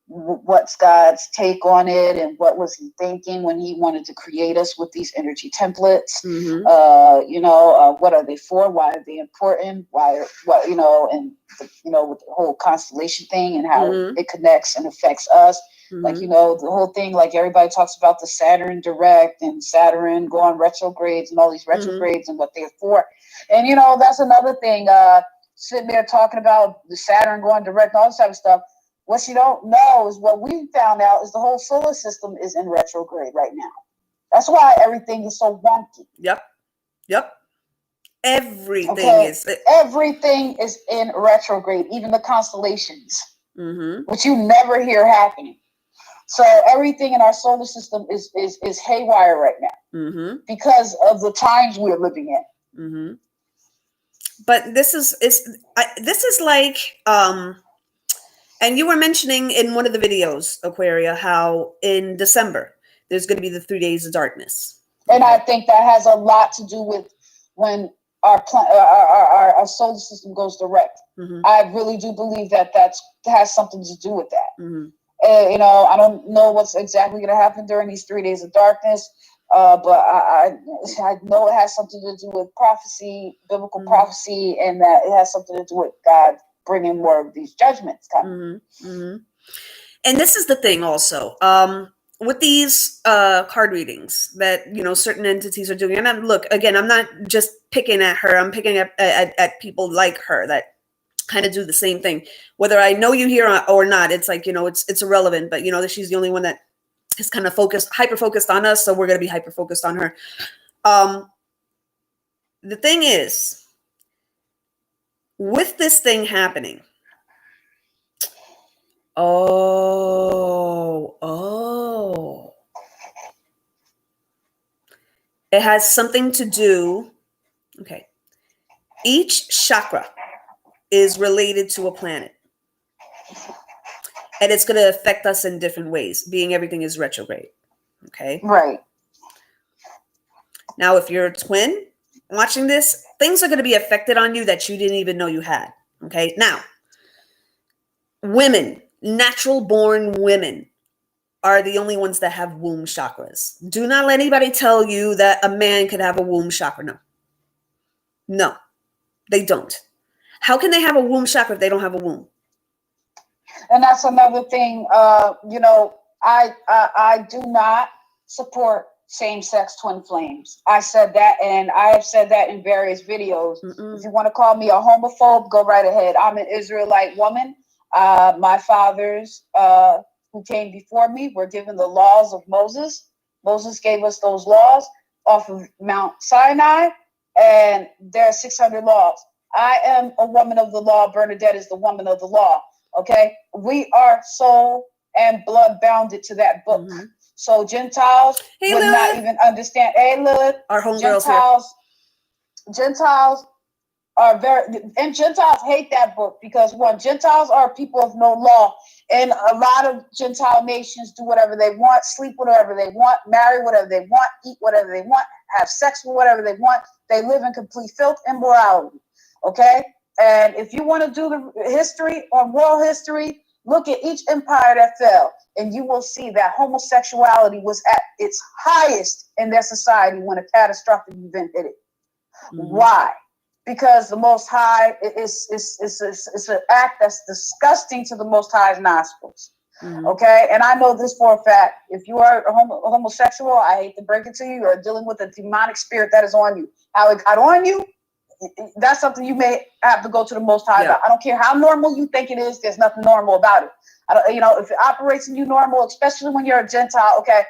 what's God's take on it, and what was he thinking when he wanted to create us with these energy templates. What are they for? Why are they important? And with the whole constellation thing and how it connects and affects us. Like, the whole thing, like everybody talks about the Saturn direct and Saturn going retrogrades and all these retrogrades and what they're for. And, that's another thing, sitting there talking about the Saturn going direct and all this type of stuff. What you don't know is what we found out is the whole solar system is in retrograde right now. That's why everything is so wonky. Yep. Everything is in retrograde, even the constellations, which you never hear happening. So everything in our solar system is haywire right now because of the times we're living in. But this is like and you were mentioning in one of the videos, Aquaria, how in December there's going to be the 3 days of darkness. And I think that has a lot to do with when our solar system goes direct. I really do believe that has something to do with that. I don't know what's exactly going to happen during these 3 days of darkness, but I know it has something to do with prophecy, biblical prophecy, and that it has something to do with God bringing more of these judgments coming. And this is the thing also. with these card readings that, you know, certain entities are doing, and look, again, I'm not just picking at her, I'm picking at people like her that kind of do the same thing. Whether I know you here or not, it's like, you know, it's irrelevant, but you know that she's the only one that is kind of hyper focused on us, so we're going to be hyper focused on her. The thing is, with this thing happening, it has something to do, okay, each chakra is related to a planet, and it's going to affect us in different ways, being everything is retrograde. Okay. Right. Now, if you're a twin watching this, things are going to be affected on you that you didn't even know you had. Okay. Now, women, natural born women, are the only ones that have womb chakras. Do not let anybody tell you that a man could have a womb chakra. No, they don't. How can they have a womb chakra if they don't have a womb? And that's another thing. You know, I do not support same-sex twin flames. I said that, and I have said that in various videos. If you want to call me a homophobe, go right ahead. I'm an Israelite woman. My fathers who came before me were given the laws of Moses. Moses gave us those laws off of Mount Sinai, and there are 600 laws. I am a woman of the law. Bernadette is the woman of the law. Okay, we are soul and blood bounded to that book. So Gentiles would not even understand. Hey, Lilith, our homegirls here. Gentiles are and Gentiles hate that book because one, Gentiles are people of no law, and a lot of Gentile nations do whatever they want, sleep whatever they want, marry whatever they want, eat whatever they want, have sex with whatever they want. They live in complete filth and morality. Okay. And if you want to do the history or world history, look at each empire that fell, and you will see that homosexuality was at its highest in their society when a catastrophic event hit it. Why? Because the Most High is an act that's disgusting to the Most High's nostrils. Okay, and I know this for a fact. If you are a homosexual, I hate to break it to you, you're dealing with a demonic spirit that is on you. How it got on you, that's something you may have to go to the Most High about. I don't care how normal you think it is. There's nothing normal about it. You know, if it operates in you normal, especially when you're a Gentile, okay,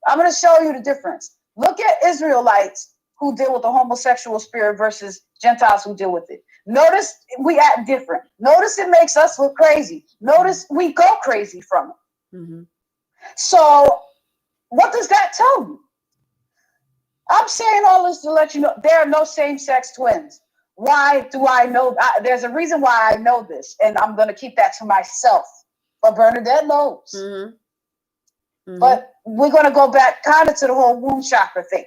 I'm going to show you the difference. Look at Israelites who deal with the homosexual spirit versus Gentiles who deal with it. Notice we act different. Notice it makes us look crazy. Notice we go crazy from it. So what does that tell you? I'm saying all this to let you know there are no same-sex twins. Why do I know? There's a reason why I know this, and I'm going to keep that to myself. But Bernadette knows. But we're going to go back kind of to the whole womb chakra thing.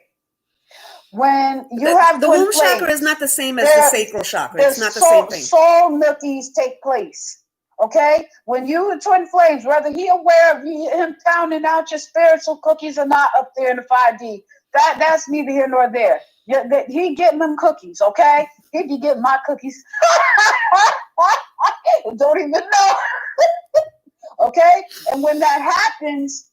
When you have the womb chakra is not the same as the sacral chakra. It's not the same thing. Soul milkies take place. Okay, when you twin flames, whether he aware of him pounding out your spiritual cookies or not up there in the 5D, that's neither here nor there. He getting them cookies, okay? He be getting my cookies. Don't even know. Okay, and when that happens,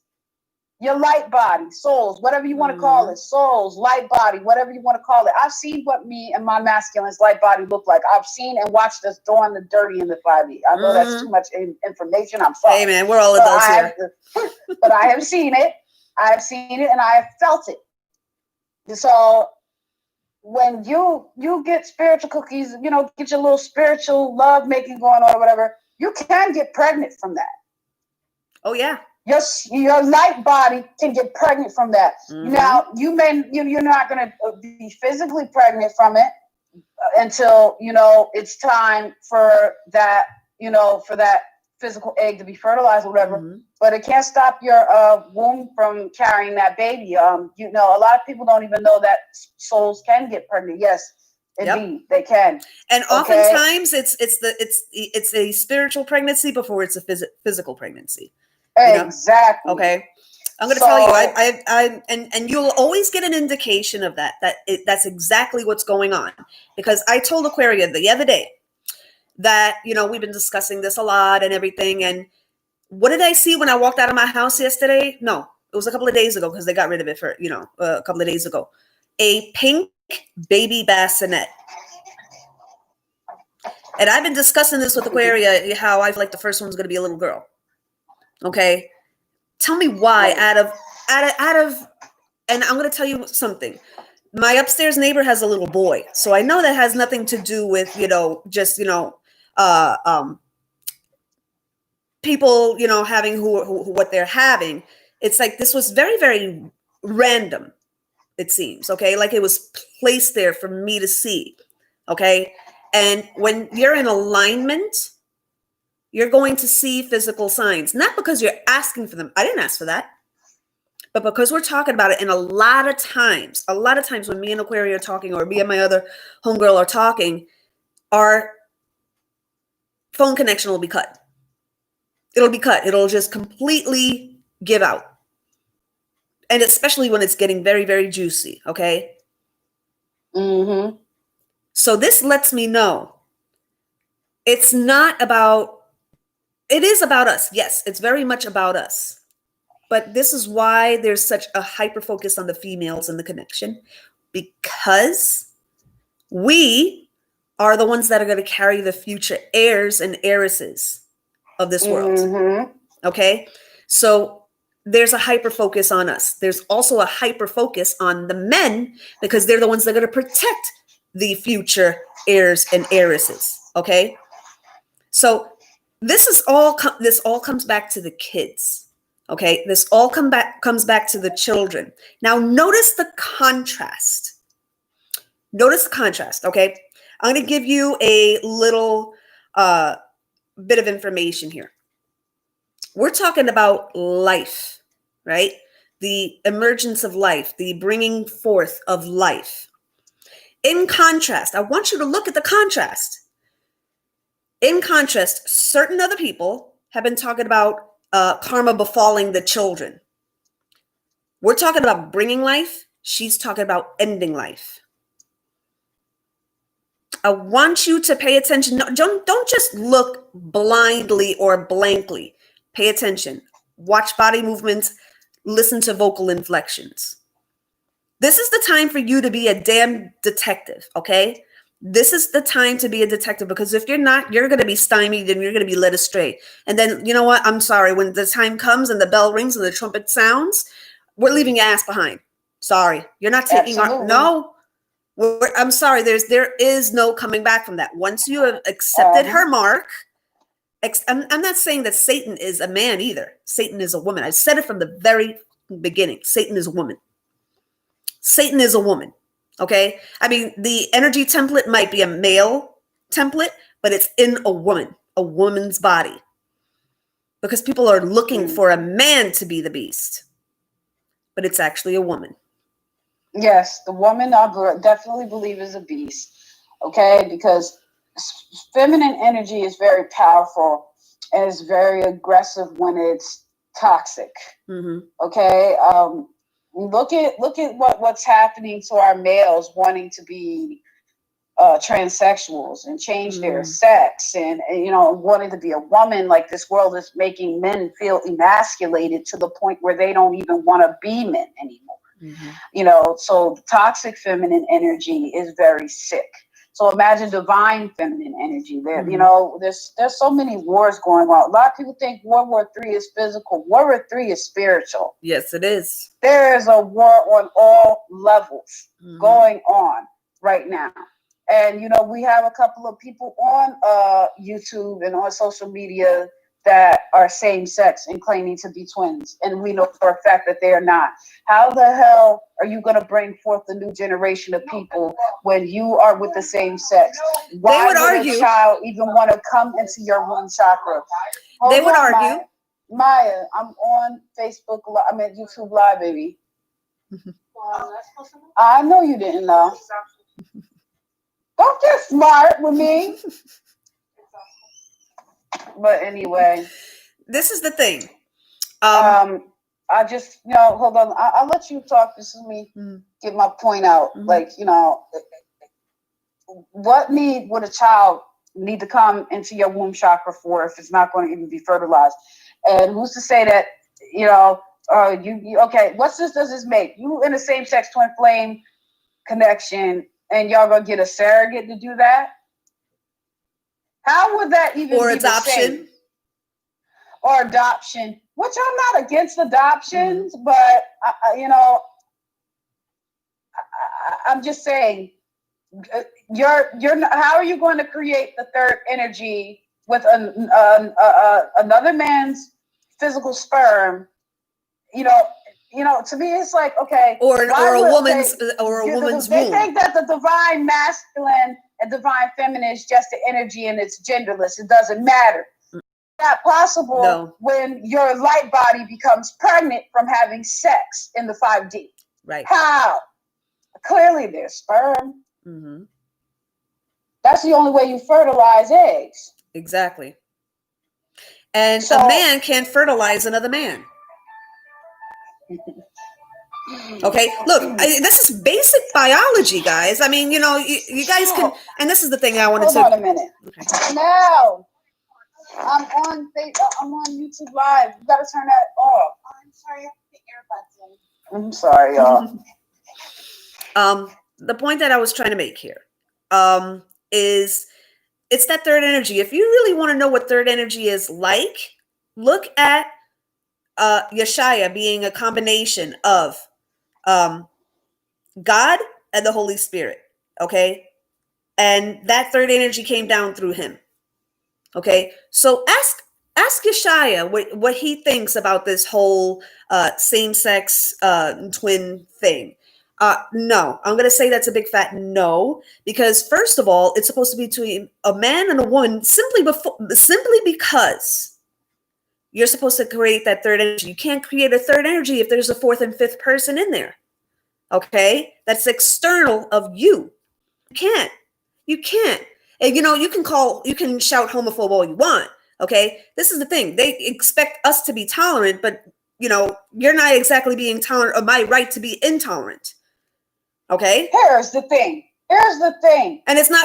your light body, souls, whatever you want to call it, souls, light body, whatever you want to call it. I've seen what me and my masculine's light body look like. I've seen and watched us doing the dirty in the 5D. I know that's too much information. I'm sorry. Hey, man, we're all adults here. But I have seen it. I have seen it and I have felt it. So when you get spiritual cookies, you know, get your little spiritual love making going on or whatever, you can get pregnant from that. Oh, yeah. Your light body can get pregnant from that. Now, you're not going to be physically pregnant from it until, you know, it's time for that, you know, for that physical egg to be fertilized or whatever. But it can't stop your womb from carrying that baby. You know, a lot of people don't even know that souls can get pregnant. Yes, indeed, they can. And oftentimes it's a spiritual pregnancy before it's a physical pregnancy. Exactly. Okay. I'm going to tell you, and you'll always get an indication of that's exactly what's going on, because I told Aquaria the other day that, you know, we've been discussing this a lot and everything. And what did I see when I walked out of my house yesterday? No, It was a couple of days ago because they got rid of it for, a couple of days ago. A pink baby bassinet. And I've been discussing this with Aquaria, how I feel like the first one's going to be a little girl. Okay. Tell me why out of, and I'm going to tell you something. My upstairs neighbor has a little boy. So I know that has nothing to do with, people, having who what they're having. It's like, this was very, very random, it seems. Okay. Like it was placed there for me to see. Okay. And when you're in alignment, you're going to see physical signs, not because you're asking for them. I didn't ask for that, but because we're talking about it. And a lot of times when me and Aquaria are talking, or me and my other homegirl are talking, our phone connection will be cut. It'll be cut. It'll just completely give out. And especially when it's getting very, very juicy. Okay. Mm-hmm. So this lets me know it is about us. Yes, it's very much about us. But this is why there's such a hyper focus on the females in the connection, because we are the ones that are going to carry the future heirs and heiresses of this world. Mm-hmm. Okay. So there's a hyper focus on us. There's also a hyper focus on the men, because they're the ones that are going to protect the future heirs and heiresses. Okay. So this all comes back to the kids. Okay. This all comes back to the children. Now notice the contrast. Okay. I'm going to give you a little bit of information here. We're talking about life, right? The emergence of life, the bringing forth of life. In contrast, I want you to look at the contrast. In contrast, certain other people have been talking about karma befalling the children. We're talking about bringing life. She's talking about ending life. I want you to pay attention. No, don't just look blindly or blankly. Pay attention. Watch body movements. Listen to vocal inflections. This is the time for you to be a damn detective, okay? This is the time to be a detective, because if you're not, you're going to be stymied and you're going to be led astray. And then, you know what? I'm sorry. When the time comes and the bell rings and the trumpet sounds, we're leaving your ass behind. Sorry. You're not taking I'm sorry. There is no coming back from that. Once you have accepted her mark, I'm not saying that Satan is a man either. Satan is a woman. I said it from the very beginning. Satan is a woman. Satan is a woman. Okay. I mean, the energy template might be a male template, but it's in a woman's body, because people are looking for a man to be the beast, but it's actually a woman. Yes, the woman I definitely believe is a beast. Okay, because feminine energy is very powerful and it's very aggressive when it's toxic. Mm-hmm. Okay, look at what's happening to our males wanting to be transsexuals and change their sex and wanting to be a woman. Like, this world is making men feel emasculated to the point where they don't even want to be men anymore. Mm-hmm. So toxic feminine energy is very sick. So imagine divine feminine energy. There, there's so many wars going on. A lot of people think World War III is physical. World War III is spiritual. Yes, it is. There is a war on all levels going on right now. And, we have a couple of people on YouTube and on social media that are same sex and claiming to be twins. And we know for a fact that they are not. How the hell are you going to bring forth the new generation of people when you are with the same sex? Why would a child even want to come into your womb chakra? They would argue. Maya, I'm on Facebook. I'm at YouTube Live, baby. I know you didn't know. Don't get smart with me. But anyway, this is the thing. I just, hold on. I'll let you talk. This is me get my point out. Mm-hmm. Like, what need would a child need to come into your womb chakra for if it's not going to even be fertilized? And who's to say that, Okay, what sense does this make? You in a same-sex twin flame connection, and y'all gonna get a surrogate to do that? How would that even or be adoption? The same? Or adoption, which I'm not against adoptions, but I'm just saying, you're not, how are you going to create the third energy with another man's physical sperm? To me, it's like, okay, or a woman's womb. They think that the divine masculine and divine feminine is just the energy and it's genderless. It doesn't matter. It's not possible when your light body becomes pregnant from having sex in the 5D. Right. How? Clearly, there's sperm. Mm-hmm. That's the only way you fertilize eggs. Exactly. And a man can't fertilize another man. Okay, look, this is basic biology, guys. I mean, you guys can, and this is the thing I wanted to. Hold on a minute. Okay. Now, I'm on YouTube Live. You gotta turn that off. Oh, I'm sorry, I have the earbuds in. I'm sorry, y'all. The point that I was trying to make here, is it's that third energy. If you really want to know what third energy is like, look at Yeshaya being a combination of God and the Holy Spirit. Okay, and that third energy came down through him. Okay, so ask Yeshaya what he thinks about this whole same-sex twin thing. No, I'm going to say that's a big fat no, because first of all, it's supposed to be between a man and a woman simply because you're supposed to create that third energy. You can't create a third energy if there's a fourth and fifth person in there. Okay, that's external of you. You can't. And you can shout homophobe all you want. Okay, this is the thing. They expect us to be tolerant, but you're not exactly being tolerant of my right to be intolerant. Okay. Here's the thing. And it's not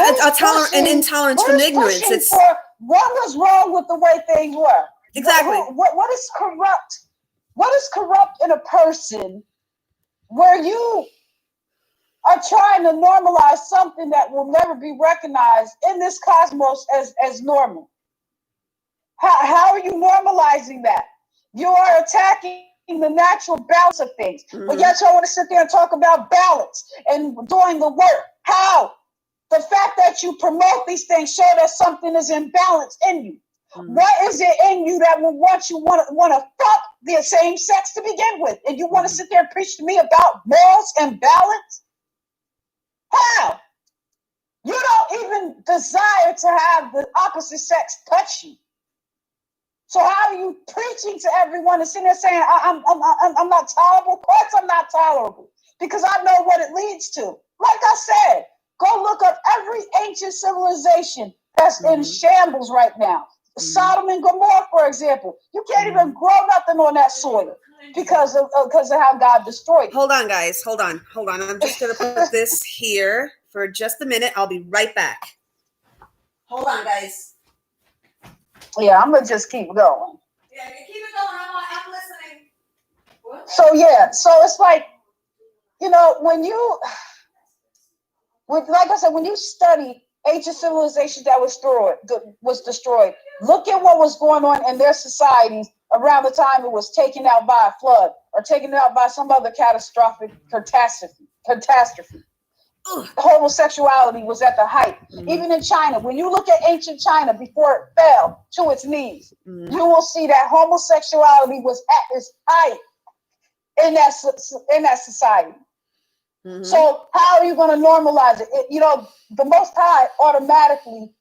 an intolerance from ignorance. It's what was wrong with the way things were. Exactly. What is corrupt? What is corrupt in a person where you are trying to normalize something that will never be recognized in this cosmos as normal? How are you normalizing that? You are attacking the natural balance of things. Mm-hmm. But yet you want to sit there and talk about balance and doing the work. How? The fact that you promote these things show that something is imbalance in you. Mm-hmm. What is it in you that will want to fuck the same sex to begin with? And you want to sit there and preach to me about morals and balance? How? You don't even desire to have the opposite sex touch you. So how are you preaching to everyone and sitting there saying, I'm not tolerable? Of course I'm not tolerable, because I know what it leads to. Like I said, go look up every ancient civilization that's in shambles right now. Sodom and Gomorrah, for example. You can't even grow nothing on that soil because of how God destroyed it. Hold on, guys. Hold on. I'm just going to put this here for just a minute. I'll be right back. Hold on, guys. Yeah, I'm gonna just keep going. Yeah, keep it going. I'm listening. What? So it's like, like I said, when you study ancient civilizations that was destroyed, look at what was going on in their societies around the time it was taken out by a flood or taken out by some other catastrophic catastrophe. Homosexuality was at the height. Mm-hmm. Even in China, when you look at ancient China before it fell to its knees, you will see that homosexuality was at its height in that society. Mm-hmm. So how are you going to normalize it? The Most High automatically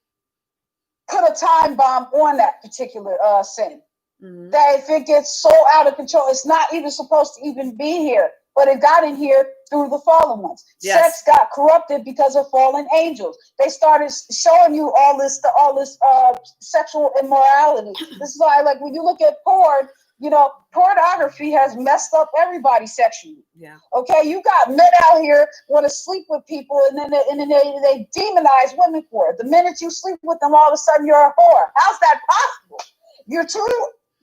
put a time bomb on that particular sin. Mm-hmm. That if it gets so out of control, it's not even supposed to even be here. But it got in here through the fallen ones. Yes. Sex got corrupted because of fallen angels. They started showing you all this sexual immorality. This is why, like, when you look at porn, pornography has messed up everybody sexually. Yeah. Okay, you got men out here want to sleep with people, and then they demonize women for it. The minute you sleep with them, all of a sudden you're a whore. How's that possible? You're too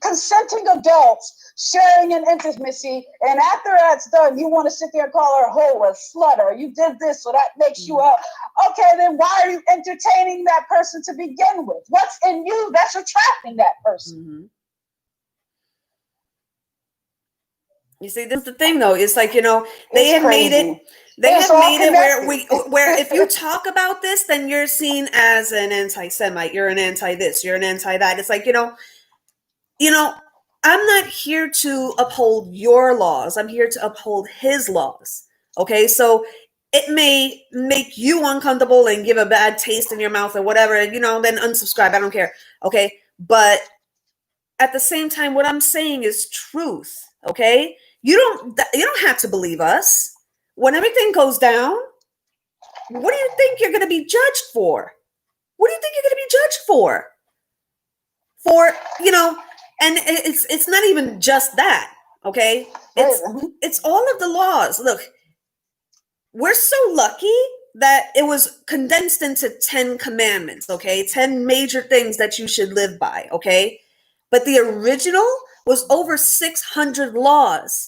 consenting adults sharing an intimacy, and after that's done, you want to sit there and call her a hoe or a slut, or you did this, so that makes you a, okay, then why are you entertaining that person to begin with? What's in you that's attracting that person? You see, this is the thing, though. It's like, they have made it. They have made it where if you talk about this, then you're seen as an anti-Semite. You're an anti-this. You're an anti-that. It's like, I'm not here to uphold your laws. I'm here to uphold his laws. Okay, so it may make you uncomfortable and give a bad taste in your mouth or whatever, and then unsubscribe. I don't care. Okay, but at the same time, what I'm saying is truth. Okay, you don't have to believe us. When everything goes down, what do you think you're going to be judged for? What do you think you're going to be judged for? And it's not even just that, okay? It's all of the laws. Look, we're so lucky that it was condensed into 10 commandments, okay? 10 major things that you should live by, okay? But the original was over 600 laws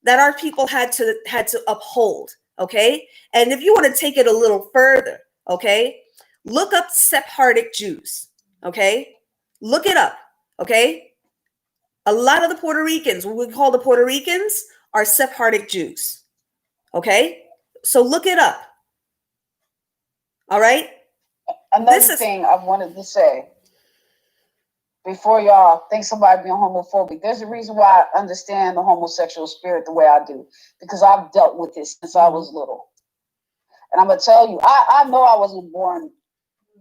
that our people had to uphold, okay? And if you want to take it a little further, okay? Look up Sephardic Jews, okay? Look it up, okay? A lot of the Puerto Ricans, what we call the Puerto Ricans, are Sephardic Jews, okay? So look it up, all right? Another thing I wanted to say, before y'all think somebody being homophobic, there's a reason why I understand the homosexual spirit the way I do, because I've dealt with this since I was little. And I'm going to tell you, I know I wasn't born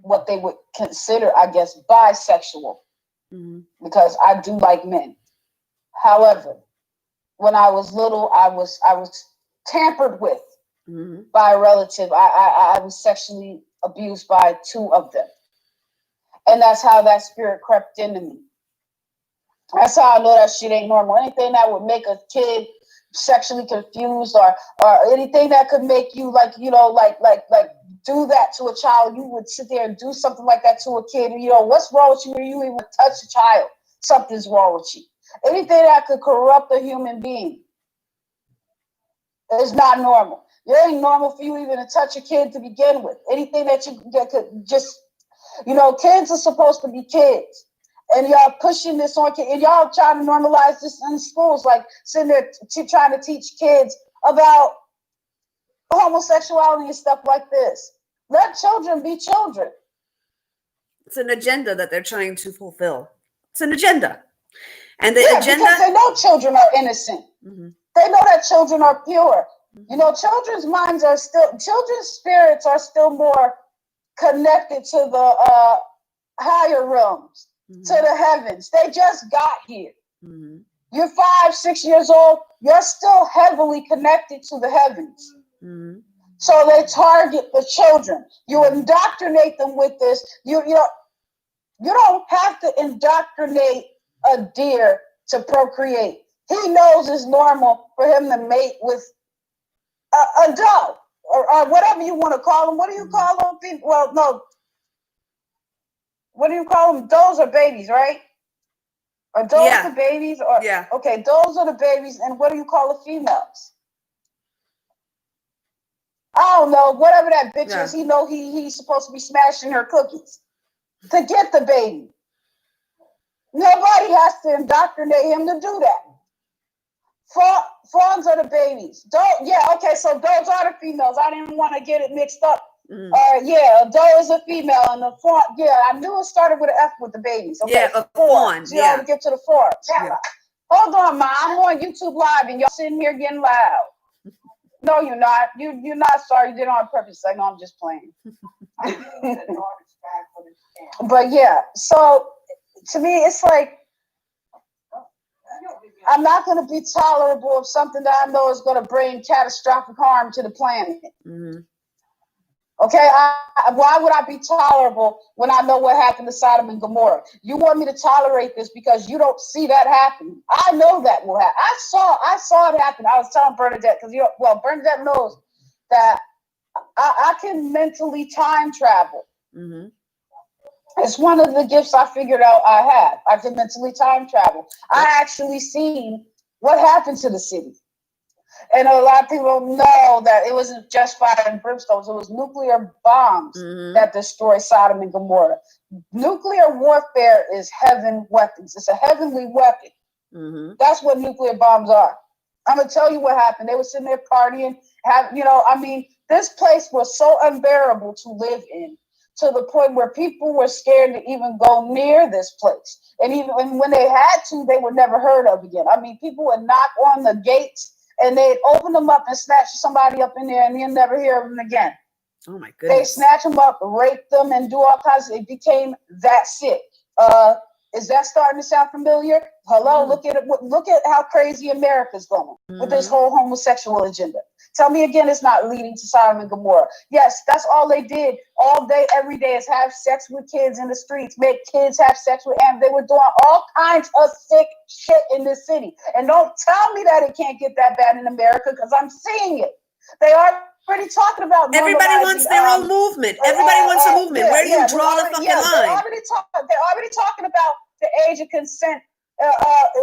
what they would consider, I guess, bisexual, because I do like men. However, when I was little, I was tampered with by a relative. I was sexually abused by 2 of them. And that's how that spirit crept into me. That's how I know that shit ain't normal. Anything that would make a kid sexually confused, or anything that could make you like do that to a child, you would sit there and do something like that to a kid. What's wrong with you? When you even touch a child, something's wrong with you. Anything that could corrupt a human being is not normal. It ain't normal for you even to touch a kid to begin with. Anything that could just, kids are supposed to be kids. And y'all pushing this on kids, and y'all trying to normalize this in schools, like sitting there trying to teach kids about homosexuality and stuff like this. Let children be children. It's an agenda that they're trying to fulfill. It's an agenda. And the agenda, because they know children are innocent. They know that children are pure. Children's spirits are still more connected to the higher realms, to the heavens. They just got here. You're 5, 6 years old. You're still heavily connected to the heavens. So they target the children. You indoctrinate them with this. You don't have to indoctrinate a deer to procreate. He knows it's normal for him to mate with a dove or whatever you want to call them. What do you call them? Well, no. What do you call them? Those are babies, right? Are those the babies? Okay, those are the babies. And what do you call the females? I don't know. Whatever that bitch is, he know he's supposed to be smashing her cookies to get the baby. Nobody has to indoctrinate him to do that. Fawns are the babies. So those are the females. I didn't want to get it mixed up. A doe is a female, and the fawn. Yeah, I knew it started with an F with the babies. Okay, a fawn. To get to the fawns. Hold on, Ma. I'm on YouTube Live, and y'all sitting here getting loud. No, you're not. You're not sorry. You did it on purpose. I know I'm just playing. But yeah, so to me, it's like, I'm not going to be tolerable of something that I know is going to bring catastrophic harm to the planet. Okay, why would I be tolerable when I know what happened to Sodom and Gomorrah? You want me to tolerate this because you don't see that happen. I know that will happen. I saw it happen. I was telling Bernadette, because Bernadette knows that I can mentally time travel. And It's one of the gifts I figured out I have. I can mentally time travel. I actually seen what happened to the city. And a lot of people don't know that it wasn't just fire and brimstones. It was nuclear bombs that destroyed Sodom and Gomorrah. Nuclear warfare is heaven weapons. It's a heavenly weapon. That's what nuclear bombs are. I'm going to tell you what happened. They were sitting there partying. This place was so unbearable to live in, to the point where people were scared to even go near this place. And even when they had to, they were never heard of again. I mean, people would knock on the gates and they'd open them up and snatch somebody up in there, and you'll never hear of them again. Oh my goodness. They snatch them up, rape them, and do all kinds of, it became that sick. Is that starting to sound familiar? Hello, look at how crazy America's going with this whole homosexual agenda. Tell me again, it's not leading to Sodom and Gomorrah. Yes, that's all they did all day, every day, is have sex with kids in the streets, make kids have sex with them. They were doing all kinds of sick shit in this city. And don't tell me that it can't get that bad in America, because I'm seeing it. They are already talking about everybody wants their own movement. Everybody wants a movement. Where do you draw the fucking line? They're already talking about the age of consent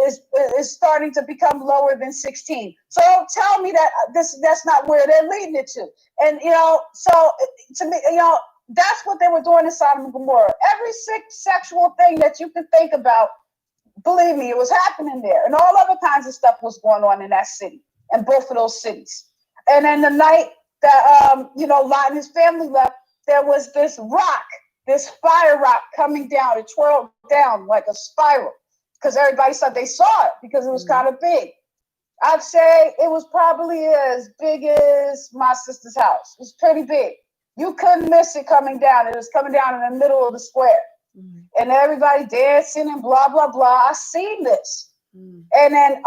is starting to become lower than 16. So don't tell me that that's not where they're leading it to. And so to me, that's what they were doing in Sodom and Gomorrah. Every sick sexual thing that you can think about, believe me, it was happening there. And all other kinds of stuff was going on in that city, and both of those cities. And then the night that Lot and his family left, there was this rock, this fire rock coming down. It twirled down like a spiral, because everybody said they saw it because it was kind of big. I'd say it was probably as big as my sister's house. It was pretty big. You couldn't miss it coming down. It was coming down in the middle of the square. And everybody dancing and blah, blah, blah. I seen this. And then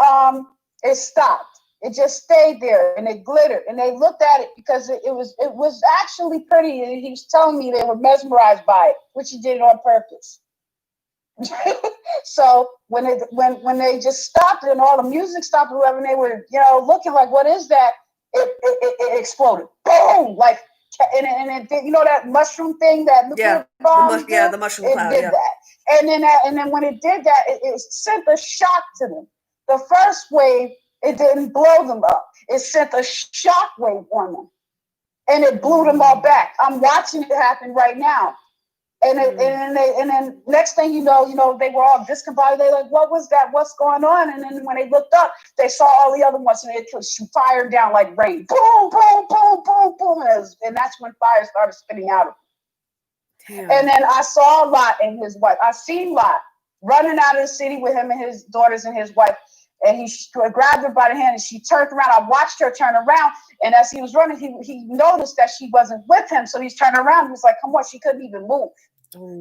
it stopped. It just stayed there, and it glittered. And they looked at it because it was actually pretty. And he was telling me they were mesmerized by it, which he did on purpose. So when they just stopped it and all the music stopped, whatever, and they were looking like, what is that? It exploded, boom! Like, and it did, that mushroom thing that nuclear bombs do? The mushroom cloud. It did that, and then when it did that, it sent a shock to them. The first wave, it didn't blow them up. It sent a shock wave on them, and it blew them all back. I'm watching it happen right now. And then next thing you know, they were all discombobulated. They're like, what was that? What's going on? And then when they looked up, they saw all the other ones, and it fired down like rain. Boom, boom, boom, boom, boom. And that's when fire started spitting out of them. And then I saw Lot and his wife. I seen Lot running out of the city with him and his daughters and his wife. And he grabbed her by the hand, and she turned around. I watched her turn around. And as he was running, he noticed that she wasn't with him. So he's turning around. He was like, come on. She couldn't even move.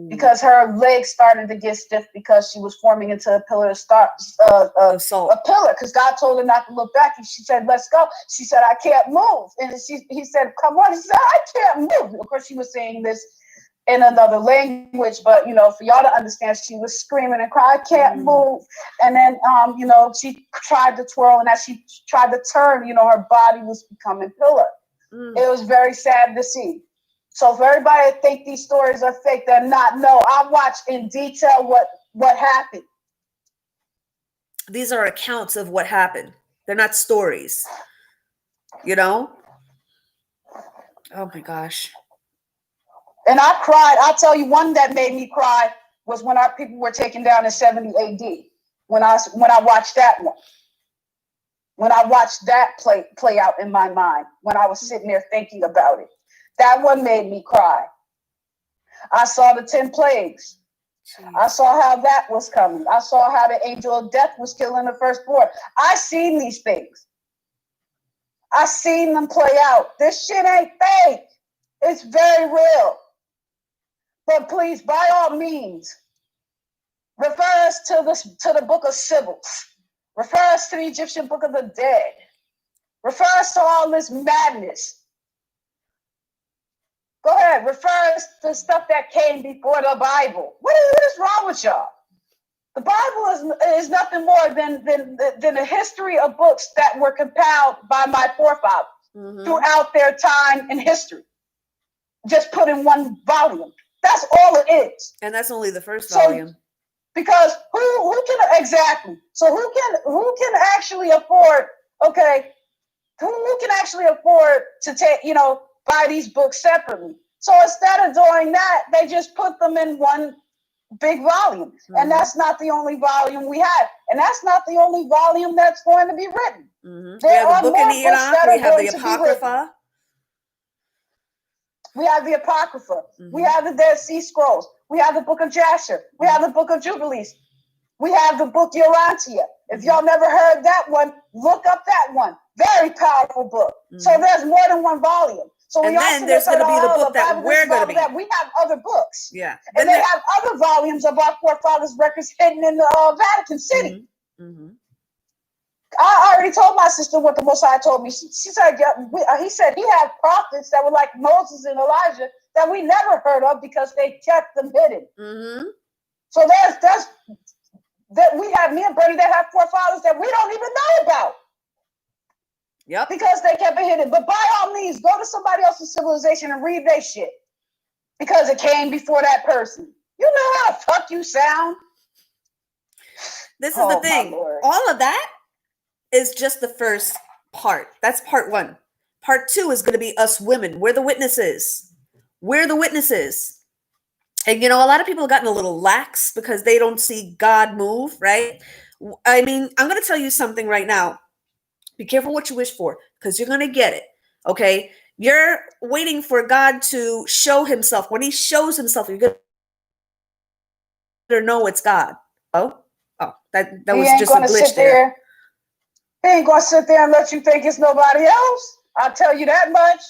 Because her legs started to get stiff because she was forming into a pillar of salt. A pillar, because God told her not to look back. And she said, let's go. She said, I can't move. And he said, come on. She said, I can't move. Of course, she was saying this in another language, but for y'all to understand, she was screaming and crying, I can't move. And then she tried to twirl, and as she tried to turn, her body was becoming pillar. It was very sad to see. So for everybody that think these stories are fake, they're not. No, I watched in detail what happened. These are accounts of what happened. They're not stories. Oh my gosh. And I cried. I'll tell you, one that made me cry was when our people were taken down in 70 AD. When I watched that one. When I watched that play out in my mind, when I was sitting there thinking about it. That one made me cry. I saw the 10 plagues. Jeez. I saw how that was coming. I saw how the angel of death was killing the firstborn. I seen these things. I seen them play out. This shit ain't fake. It's very real. But please, by all means, refer us to the book of Sibyls. Refer us to the Egyptian book of the dead. Refer us to all this madness. Go ahead, refer us to stuff that came before the Bible. What is wrong with y'all? The Bible is nothing more than a history of books that were compiled by my forefathers throughout their time in history. Just put in one volume. That's all it is. And that's only the first volume. Because who can exactly? So who can actually afford? Okay, who can actually afford to take buy these books separately? So instead of doing that, they just put them in one big volume, and that's not the only volume we have, and that's not the only volume that's going to be written. There are the book in Enoch. We have the Apocrypha. We have the Apocrypha. We have the Dead Sea Scrolls. We have the Book of Jasher. We have the Book of Jubilees. We have the Book Yorantia. If y'all never heard that one, look up that one. Very powerful book. So there's more than one volume. So and then there's going to be the book that we're going to be. We have other books. Yeah. And they have other volumes of our forefathers' records hidden in the Vatican City. I already told my sister what the Most High told me. She said, he said he had prophets that were like Moses and Elijah that we never heard of because they kept them hidden. So that's that we have me and Bernie that have forefathers that we don't even know about. Yep. Because they kept it hidden. But by all means, go to somebody else's civilization and read their shit. Because it came before that person. You know how the fuck you sound? This is the thing. All of that is just the first part. That's part one. Part two is going to be us women. We're the witnesses. We're the witnesses. And, a lot of people have gotten a little lax because they don't see God move, right? I mean, I'm going to tell you something right now. Be careful what you wish for because you're going to get it, okay? You're waiting for God to show himself. When he shows himself, you're going to know it's God. Oh, that was just a glitch there. He ain't going to sit there and let you think it's nobody else. I'll tell you that much.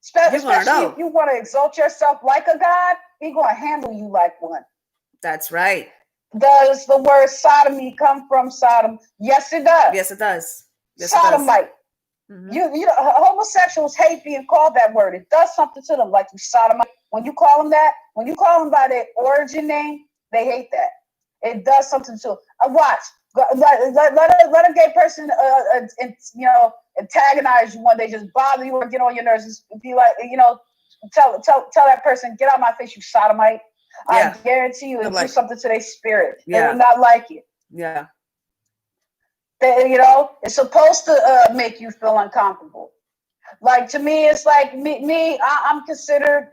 Especially if you want to exalt yourself like a God, he's going to handle you like one. That's right. Does the word sodomy come from Sodom? Yes, it does. Yes, it does. Yes, sodomite. Homosexuals hate being called that word. It does something to them, like you sodomite. When you call them that, when you call them by their origin name, they hate that. It does something to them. Watch. Let a gay person, antagonize you one day, just bother you or get on your nerves. Be like, tell that person, get out of my face, you sodomite. Yeah. I guarantee you, it'll do something to their spirit. Yeah. They will not like it. Yeah. It's supposed to make you feel uncomfortable. Like to me, it's like I'm consider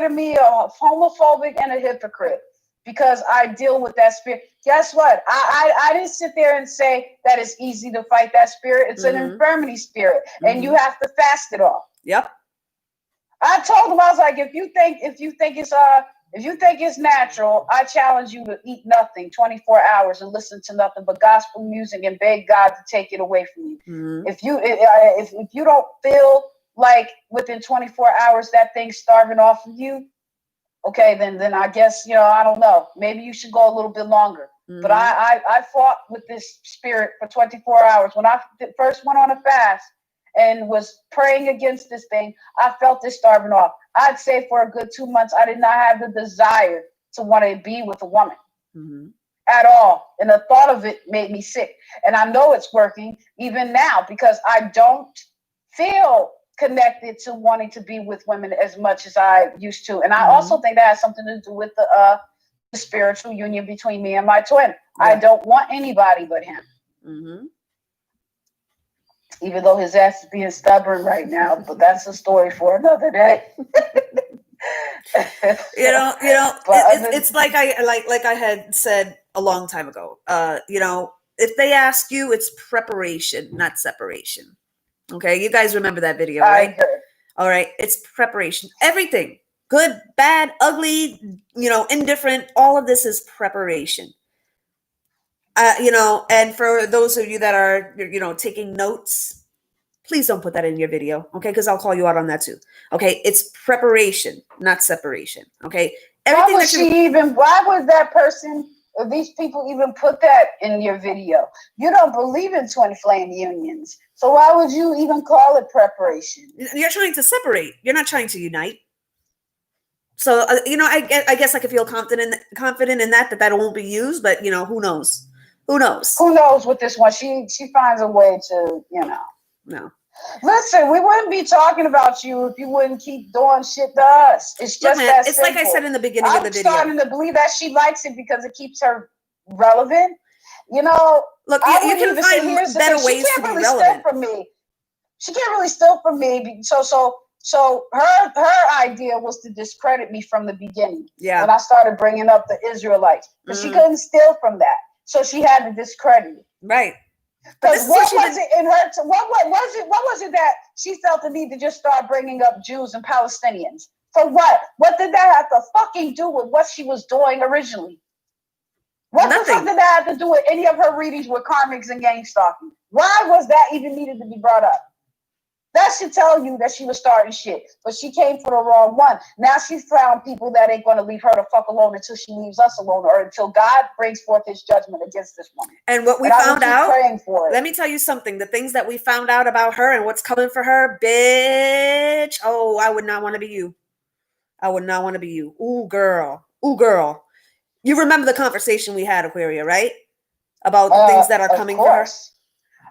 me a homophobic and a hypocrite because I deal with that spirit. Guess what? I didn't sit there and say that it's easy to fight that spirit. It's an infirmity spirit, and you have to fast it off. Yep. I told him, I was like, if you think it's natural, I challenge you to eat nothing 24 hours and listen to nothing but gospel music and beg God to take it away from you. If you don't feel like within 24 hours that thing's starving off of you, okay, then I guess, I don't know. Maybe you should go a little bit longer. But I fought with this spirit for 24 hours. When I first went on a fast and was praying against this thing, I felt it starving off. I'd say for a good 2 months, I did not have the desire to want to be with a woman at all. And the thought of it made me sick. And I know it's working even now because I don't feel connected to wanting to be with women as much as I used to. And I also think that has something to do with the spiritual union between me and my twin. Yeah. I don't want anybody but him. Even though his ass is being stubborn right now, but that's a story for another day. It's like I had said a long time ago. If they ask you, it's preparation, not separation. Okay, you guys remember that video, right? All right, it's preparation. Everything, good, bad, ugly, indifferent. All of this is preparation. And for those of you that are, taking notes, please don't put that in your video, okay? Because I'll call you out on that too. Okay, it's preparation, not separation. Okay, everything. Why would that person or these people even put that in your video? You don't believe in twin flame unions, so why would you even call it preparation? You're trying to separate. You're not trying to unite. So I guess I could feel confident in that won't be used, but who knows? Who knows? Who knows with this one? She finds a way to, No. Listen, we wouldn't be talking about you if you wouldn't keep doing shit to us. It's just man, that it's simple. like I said in the beginning of the video. I'm starting to believe that she likes it because it keeps her relevant. You know, look, I you can find better ways to be relevant. From me. She can't really steal from me. So her idea was to discredit me from the beginning. Yeah. When I started bringing up the Israelites, but she couldn't steal from that, so she had to discredit it. Right. Because what was it in her? What was it that she felt the need to just start bringing up Jews and Palestinians? For what? What did that have to fucking do with what she was doing originally? What the fuck did that have to do with any of her readings with karmics and gang stalking? Why was that even needed to be brought up? That should tell you that she was starting shit, but she came for the wrong one. Now she's found people that ain't going to leave her the fuck alone until she leaves us alone, or until God brings forth his judgment against this woman. And what we found out, let me tell you something, the things that we found out about her and what's coming for her, bitch. Oh, I would not want to be you. I would not want to be you. Ooh, girl. Ooh, girl. You remember the conversation we had, Aquaria, right? About the things that are coming for her?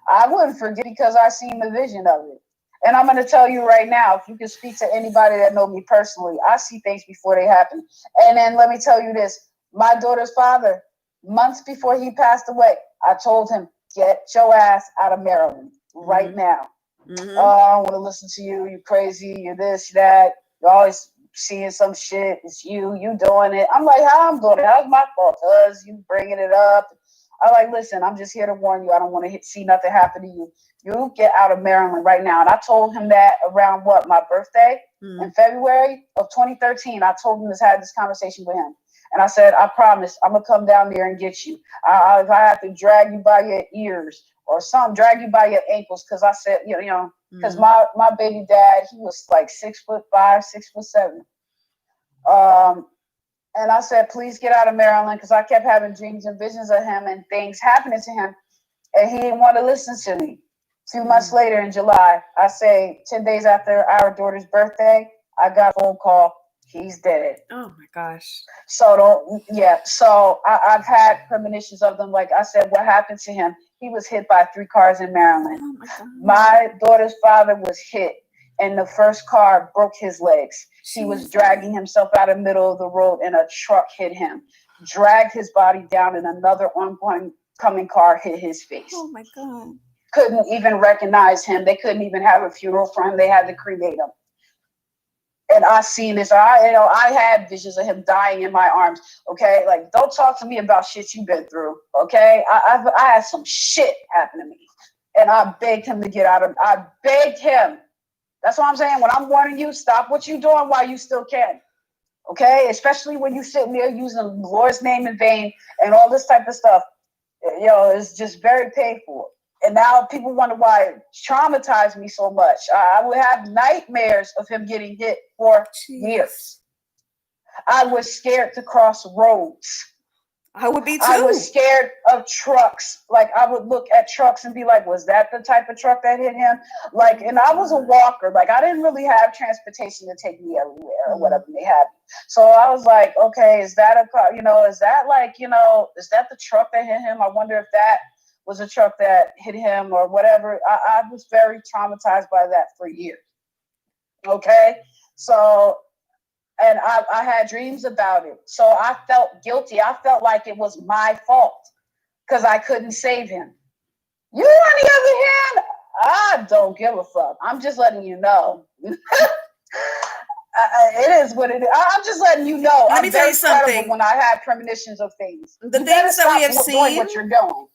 I wouldn't forget because I seen the vision of it. And I'm going to tell you right now, if you can speak to anybody that know me personally, I see things before they happen. And then let me tell you this. My daughter's father, months before he passed away, I told him, get your ass out of Maryland right now. I don't want to listen to you. You crazy. You this, that. You're always seeing some shit. It's you doing it. I'm like, how I'm doing it? How's my fault? Cuz you bringing it up. I'm like, listen, I'm just here to warn you. I don't want to see nothing happen to you. You get out of Maryland right now. And I told him that around my birthday in February of 2013. I told him had this conversation with him. And I said, I promise I'm going to come down there and get you. If I have to drag you by your ears or something, drag you by your ankles. Because I said, because my baby dad, he was like 6'5", 6'7". And I said, please get out of Maryland, because I kept having dreams and visions of him and things happening to him. And he didn't want to listen to me. 2 months later in July, I say 10 days after our daughter's birthday, I got a phone call. He's dead. Oh my gosh. So I've had premonitions of them. Like I said, what happened to him? He was hit by 3 cars in Maryland. Oh my God. My daughter's father was hit, and the first car broke his legs. He was dragging himself out of the middle of the road, and a truck hit him, dragged his body down, and another oncoming car hit his face. Oh my God. Couldn't even recognize him. They couldn't even have a funeral for him. They had to cremate him. And I seen this. I had visions of him dying in my arms. Okay, like, don't talk to me about shit you've been through. Okay, I had some shit happen to me, and I begged him to get out of. I begged him. That's what I'm saying. When I'm warning you, stop what you're doing while you still can. Okay, especially when you sitting there using the Lord's name in vain and all this type of stuff. It's just very painful. And now people wonder why it traumatized me so much. I would have nightmares of him getting hit for years. I was scared to cross roads. I would be too. I was scared of trucks. Like, I would look at trucks and be like, was that the type of truck that hit him? Like, and I was a walker. Like, I didn't really have transportation to take me everywhere or whatever they had. So I was like, okay, is that a car? Is that is that the truck that hit him? I wonder if that was a truck that hit him or whatever. I was very traumatized by that for years. Okay. So, and I had dreams about it. So I felt guilty. I felt like it was my fault because I couldn't save him. You, on the other hand, I don't give a fuck. I'm just letting you know. It is what it is. I'm just letting you know. Let me tell you something. When I have premonitions of things. The things that we have seen. What you're doing.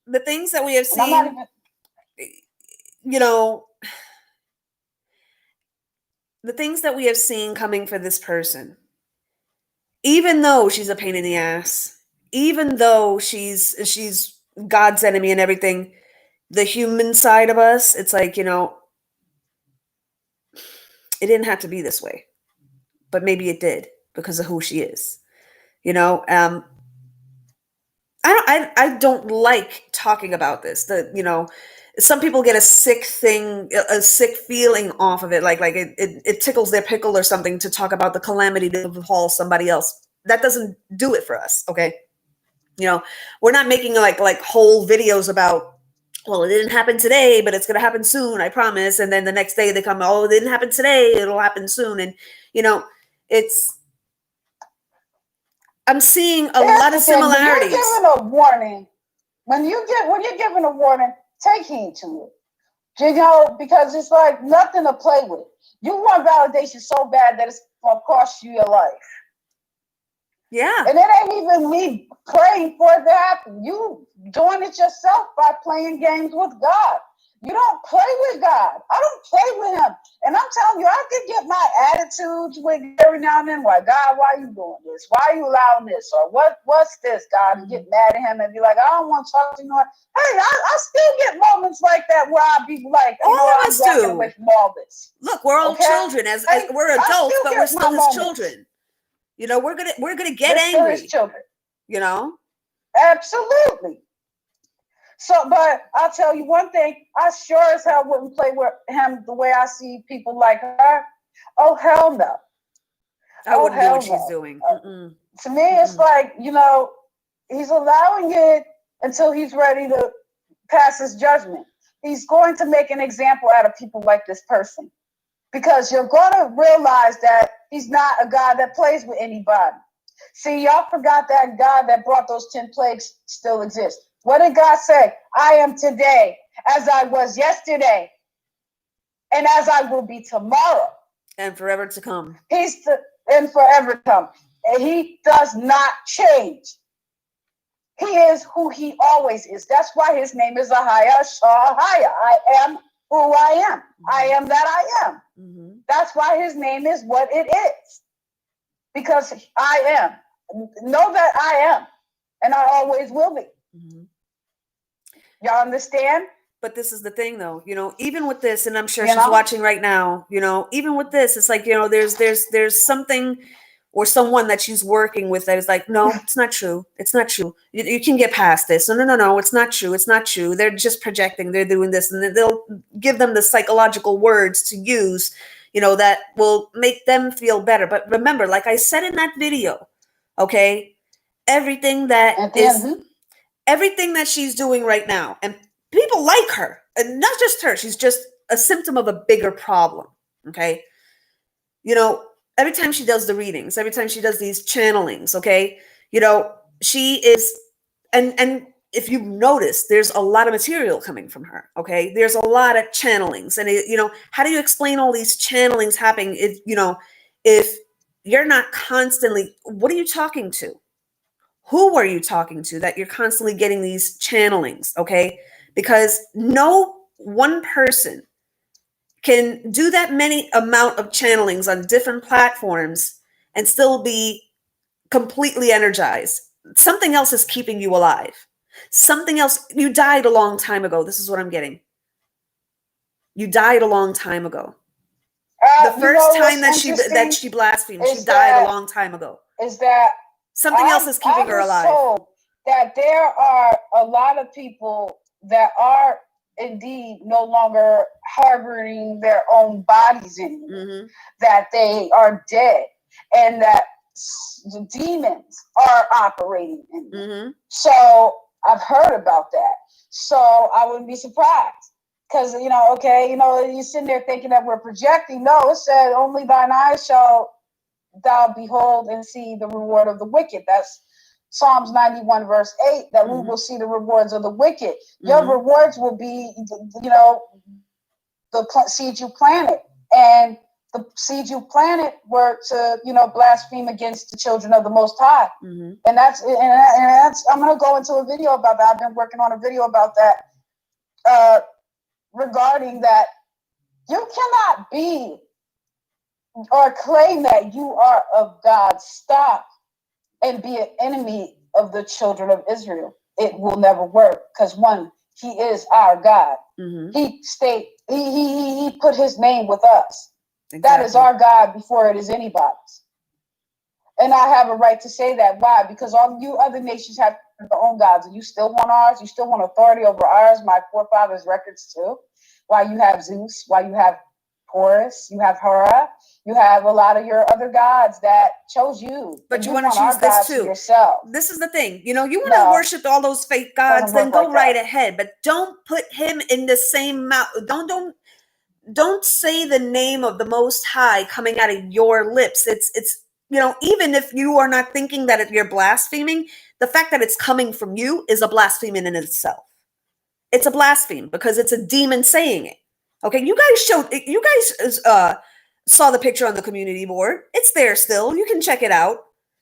The things that we have seen, the things that we have seen coming for this person, even though she's a pain in the ass, even though she's God's enemy and everything, the human side of us, it's like, it didn't have to be this way, but maybe it did because of who she is, I don't like talking about this. Some people get a sick feeling off of it. Like it tickles their pickle or something to talk about the calamity that befalls somebody else. That doesn't do it for us. Okay. We're not making like whole videos about well, it didn't happen today, but it's going to happen soon, I promise. And then the next day they come, oh, it didn't happen today, it'll happen soon. And, you know, I'm seeing a lot of similarities. When you're given a warning, when you're given a warning, take heed to it. You know, because it's like nothing to play with. You want validation so bad that it's going to cost you your life. Yeah. And it ain't even me praying for it to happen. You doing it yourself by playing games with God. You don't play with God. I don't play with him. And I'm telling you, I could get my attitudes with every now and then. Why, God, why are you doing this? Why are you allowing this? Or what's this, God? And get mad at him and be like, I don't want to talk to you. Hey, I still get moments like that where I'll be like, all of us I'm walking away from all this. Look, we're all children as we're adults, but we're still his children. You know, we're gonna get angry. His children. You know? Absolutely. So, but I'll tell you one thing, I sure as hell wouldn't play with him the way I see people like her. Oh, hell no. I wouldn't do what she's doing. To me, it's like, you know, he's allowing it until he's ready to pass his judgment. He's going to make an example out of people like this person. Because you're going to realize that he's not a God that plays with anybody. See, y'all forgot that God that brought those 10 plagues still exists. What did God say? I am today as I was yesterday and as I will be tomorrow. And forever to come. And forever to come. And he does not change. He is who he always is. That's why his name is Ahaya Shahaya. I am who I am. I am that I am. That's why his name is what it is. Because I am. Know that I am. And I always will be. Y'all understand? But this is the thing, though, you know, even with this, and I'm sure she's watching right now, you know, even with this, it's like, you know, there's something or someone that she's working with that is like, no, it's not true. It's not true. You can get past this. No, it's not true. It's not true. They're just projecting. They're doing this. And then they'll give them the psychological words to use, you know, that will make them feel better. But remember, like I said in that video, okay, everything that she's doing right now, and people like her, and not just her, she's just a symptom of a bigger problem, okay? You know, every time she does the readings, every time she does these channelings, okay, you know, she is, and if you notice, there's a lot of material coming from her, okay? There's a lot of channelings, and, you know, how do you explain all these channelings happening if, you know, if you're not constantly, what are you talking to? Who are you talking to that you're constantly getting these channelings, okay? Because no one person can do that many amount of channelings on different platforms and still be completely energized. Something else is keeping you alive. Something else. You died a long time ago. This is what I'm getting. You died a long time ago. The first time that she blasphemed, she died a long time ago. Is that something else is keeping her alive? So that there are a lot of people that are indeed no longer harboring their own bodies anymore, that they are dead, and that the demons are operating in them. So I've heard about that. So I wouldn't be surprised. Because, you know, okay, you know, you're sitting there thinking that we're projecting. No, it said, only thine eyes shall thou behold and see the reward of the wicked. That's Psalms 91 verse 8, that we will see the rewards of the wicked. Your rewards will be, you know, the seed you planted. And the seed you planted were to, you know, blaspheme against the children of the Most High. And that's, I'm going to go into a video about that. I've been working on a video about that, regarding that. You cannot be or claim that you are of God's stock and be an enemy of the children of Israel. It will never work, because one, he is our God. He put his name with us. Exactly. That is our God before it is anybody's. And I have a right to say that. Why? Because all you other nations have their own gods, and you still want ours. You still want authority over ours, my forefathers' records too. Why you have Zeus? Why you have Horus, you have Hera, you have a lot of your other gods that chose you. But you want to choose this too. Yourself. This is the thing. You want to worship all those fake gods, then go right ahead. But don't put him in the same mouth. Don't say the name of the Most High coming out of your lips. It's even if you are not thinking that you're blaspheming, the fact that it's coming from you is a blasphemy in itself. It's a blasphemy because it's a demon saying it. Okay, you guys saw the picture on the community board. It's there still. You can check it out.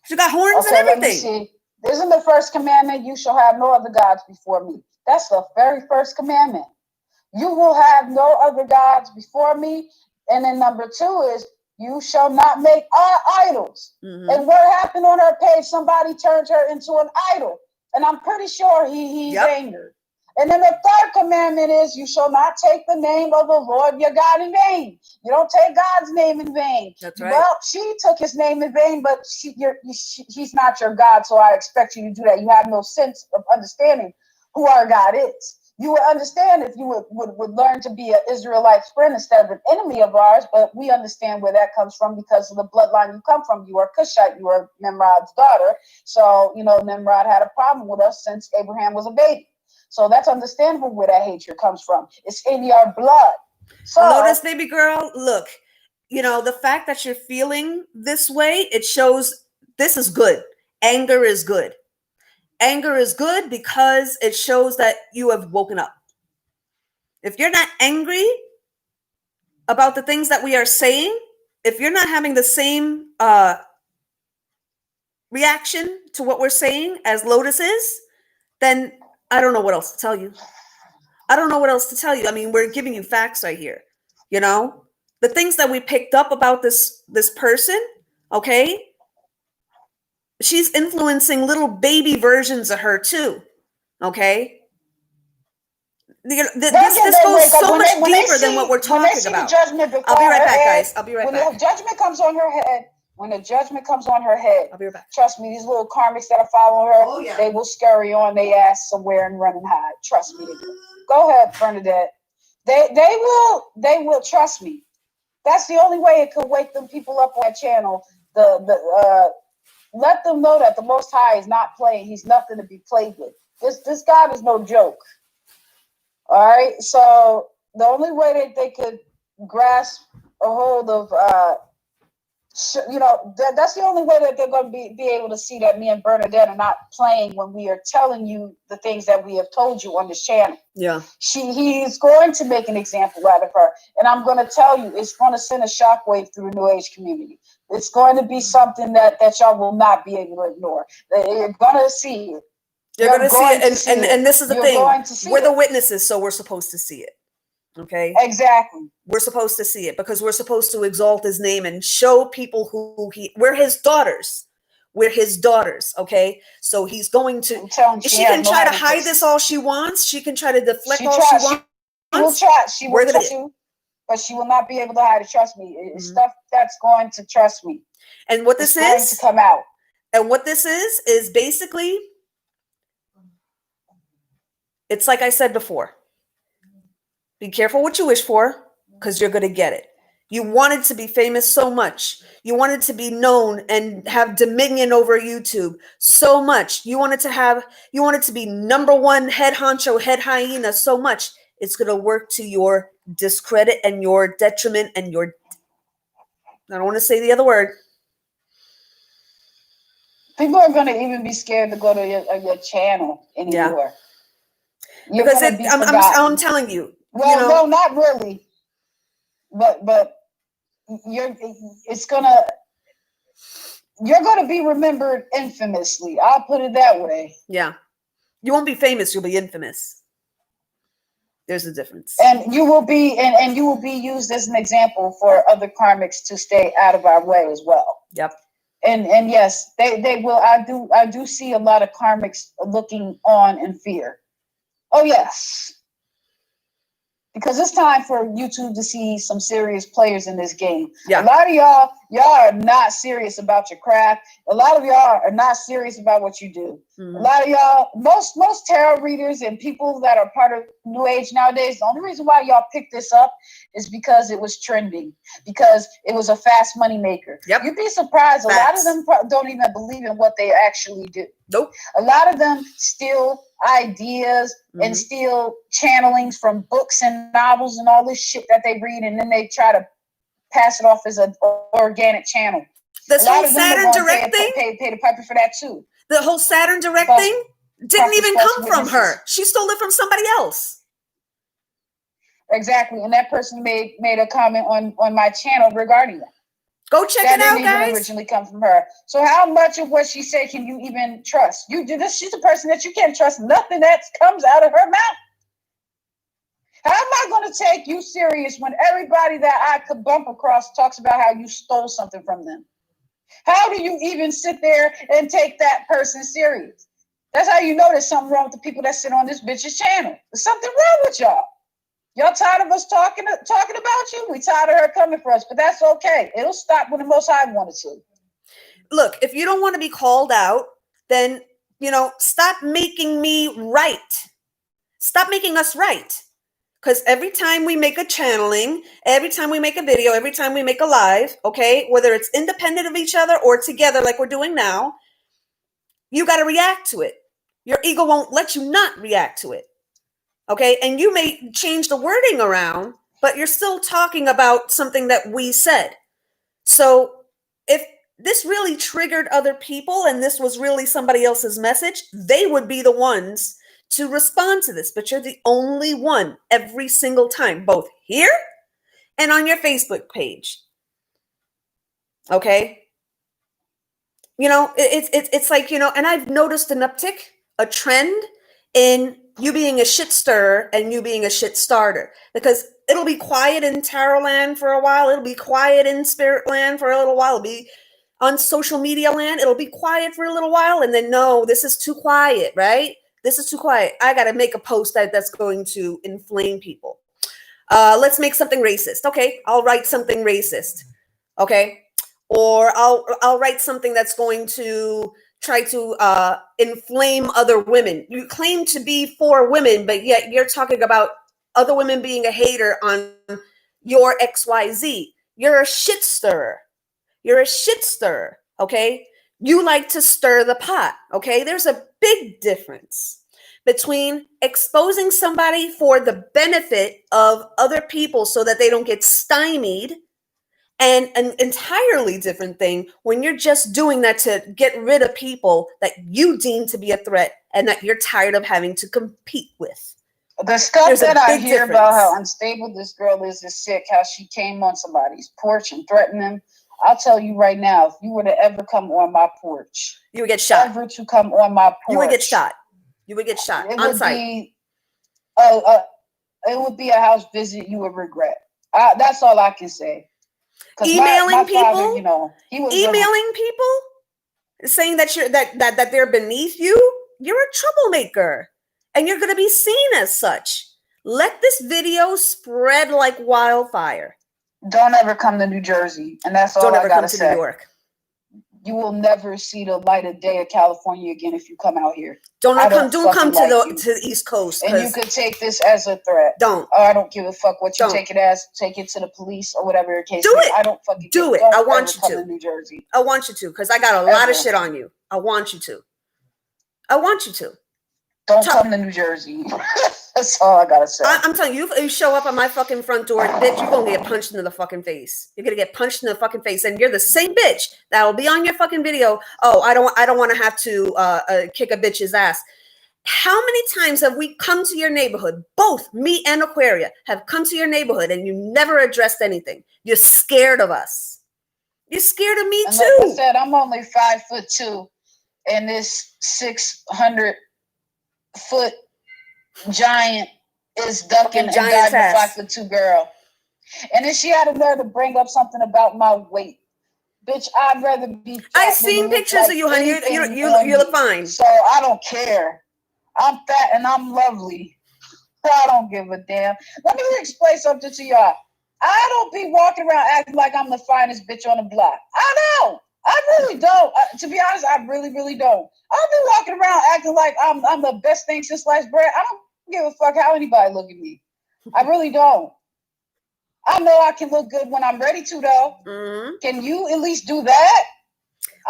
She got horns and everything. Let me see. Isn't the first commandment, you shall have no other gods before me? That's the very first commandment. You will have no other gods before me. And then number 2 is, you shall not make idols. Mm-hmm. And what happened on her page? Somebody turned her into an idol. And I'm pretty sure he's angered. And then the 3rd commandment is, you shall not take the name of the Lord your God in vain. You don't take God's name in vain. That's right. Well, she took his name in vain, but he's not your God, so I expect you to do that. You have no sense of understanding who our God is. You would understand if you would learn to be an Israelite friend instead of an enemy of ours, but we understand where that comes from because of the bloodline you come from. You are Cashapp, you are Nimrod's daughter. So, Nimrod had a problem with us since Abraham was a baby. So that's understandable where that hatred comes from. It's in your blood. So notice, baby girl, look, the fact that you're feeling this way, it shows this is good. Anger is good. Anger is good because it shows that you have woken up. If you're not angry about the things that we are saying, if you're not having the same reaction to what we're saying as Lotus is, then I don't know what else to tell you. I mean, we're giving you facts right here. The things that we picked up about this person, okay? She's influencing little baby versions of her too, okay? This goes so much deeper than what we're talking about. I'll be right back, guys. I'll be right back. When the judgment comes on her head, I'll be right back. Trust me, these little karmics that are following her, they will scurry on their ass somewhere and run and hide. Trust me. Go ahead, Bernadette. They will trust me. That's the only way it could wake them people up on that channel. Let them know that the Most High is not playing. He's nothing to be played with. This God is no joke. All right. So the only way that they could grasp a hold of, that's the only way that they're going to be able to see that me and Bernadette are not playing when we are telling you the things that we have told you on this channel. Yeah. He's going to make an example out of her. And I'm going to tell you, it's going to send a shockwave through the New Age community. It's going to be something that y'all will not be able to ignore. You're going to see it. You're going to see it. And this is the thing. We're the witnesses, so we're supposed to see it. Okay. Exactly. We're supposed to see it because we're supposed to exalt his name and show people we're his daughters. We're his daughters. Okay. So he's going to, she can try to hide this all she wants. She can try to deflect all she wants. She will try. She will trust you, but she will not be able to hide it. Trust me. It's stuff that's going to trust me. And what this is going to come out. And what this is basically, it's like I said before. Be careful what you wish for, because you're going to get it. You wanted to be famous so much. You wanted to be known and have dominion over YouTube so much. You wanted to be number one head honcho, head hyena so much. It's going to work to your discredit and your detriment and I don't want to say the other word. People are going to even be scared to go to your channel anymore. Yeah. Because I'm telling you. Well, no, not really. But you're gonna be remembered infamously. I'll put it that way. Yeah. You won't be famous, you'll be infamous. There's a difference. And you will be and you will be used as an example for other karmics to stay out of our way as well. Yep. And yes, they will. I do see a lot of karmics looking on in fear. Oh yes. Because it's time for YouTube to see some serious players in this game. Yeah. A lot of y'all are not serious about your craft. A lot of y'all are not serious about what you do. Mm-hmm. A lot of y'all, most tarot readers and people that are part of new age nowadays. The only reason why y'all picked this up is because it was trending, because it was a fast money maker. Yep. You'd be surprised. Facts. A lot of them don't even believe in what they actually do. Nope. A lot of them steal ideas and steal channelings from books and novels and all this shit that they read, and then they try to pass it off as an organic channel. This whole Saturn Direct thing? Pay the piper for that too. The whole Saturn Direct thing didn't even come from her. She stole it from somebody else. Exactly. And that person made a comment on my channel regarding that. Go check it out, guys. That didn't originally come from her. So how much of what she said can you even trust? She's a person that you can't trust nothing that comes out of her mouth. How am I going to take you serious when everybody that I could bump across talks about how you stole something from them? How do you even sit there and take that person serious? That's how you know there's something wrong with the people that sit on this bitch's channel. There's something wrong with y'all. Y'all tired of us talking about you? We tired of her coming for us, but that's okay. It'll stop when the Most High wanted to. Look, if you don't want to be called out, then, stop making me right. Stop making us right. Because every time we make a channeling, every time we make a video, every time we make a live, okay, whether it's independent of each other or together like we're doing now, you got to react to it. Your ego won't let you not react to it. Okay, and you may change the wording around, but you're still talking about something that we said. So if this really triggered other people and this was really somebody else's message, they would be the ones to respond to this. But you're the only one every single time, both here and on your Facebook page. Okay? It's like, and I've noticed an uptick, a trend in you being a shit stirrer and you being a shit starter, because it'll be quiet in tarot land for a while. It'll be quiet in spirit land for a little while. It'll be on social media land. It'll be quiet for a little while. And then, no, this is too quiet, right? This is too quiet. I got to make a post that's going to inflame people. Let's make something racist. Okay. I'll write something racist. Okay. Or I'll write something that's going to try to inflame other women. You claim to be for women, but yet you're talking about other women being a hater on your XYZ. You're a shit stirrer. You're a shit stirrer, okay? You like to stir the pot, okay? There's a big difference between exposing somebody for the benefit of other people so that they don't get stymied, and an entirely different thing when you're just doing that to get rid of people that you deem to be a threat and that you're tired of having to compete with. The stuff that I hear about how unstable this girl is sick, how she came on somebody's porch and threatened them. I'll tell you right now, if you were to ever come on my porch, you would get shot. Ever to come on my porch, you would get shot. You would get shot on site. It would be a house visit you would regret. That's all I can say. Emailing people, father, emailing people, saying that they're beneath you. You're a troublemaker, and you're going to be seen as such. Let this video spread like wildfire. Don't ever come to New Jersey, and that's all I gotta say. Don't ever come to New York. You will never see the light of day of California again if you come out here. Don't come to the East Coast. And you could take this as a threat. Don't. I don't give a fuck what you take it as. Take it to the police or whatever your case. Do it. I don't fucking do it. I want you to. New Jersey. I want you to, because I got a lot of shit on you. I want you to. I want you to. Don't come to New Jersey. That's all I gotta say. I'm telling you, if you show up at my fucking front door, bitch, you're gonna get punched in the fucking face. You're gonna get punched in the fucking face, and you're the same bitch that will be on your fucking video. Oh, I don't want to have to kick a bitch's ass. How many times have we come to your neighborhood? Both me and Aquaria have come to your neighborhood, and you never addressed anything. You're scared of us. You're scared of me too. Like I said, I'm only 5'2", and this 600-foot giant is ducking and diving a 5'2" girl. And then she had a nerve to bring up something about my weight. Bitch, I'd rather be fat. I've seen pictures of you, honey. You look fine. So I don't care. I'm fat and I'm lovely. I don't give a damn. Let me explain something to y'all. I don't be walking around acting like I'm the finest bitch on the block. I don't. I really don't. To be honest, I really, really don't. I don't be walking around acting like I'm the best thing since sliced bread. I don't give a fuck how anybody look at me. I really don't. I know I can look good when I'm ready to, though. Mm-hmm. Can you at least do that?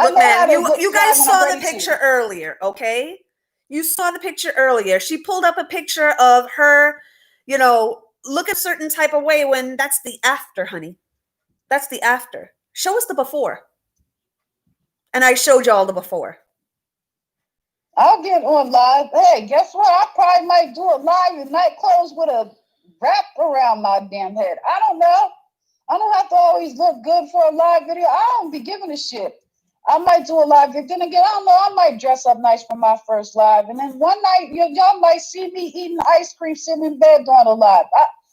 Look, man, you guys saw the picture earlier, okay? You saw the picture earlier. She pulled up a picture of her, you know, look a certain type of way when that's the after, honey. That's the after. Show us the before. And I showed y'all the before. I'll get on live. Hey, guess what? I probably might do a live in night clothes with a wrap around my damn head. I don't know. I don't have to always look good for a live video. I don't be giving a shit. I might do a live video. Then again, I don't know. I might dress up nice for my first live. And then one night, y'all might see me eating ice cream sitting in bed doing a live.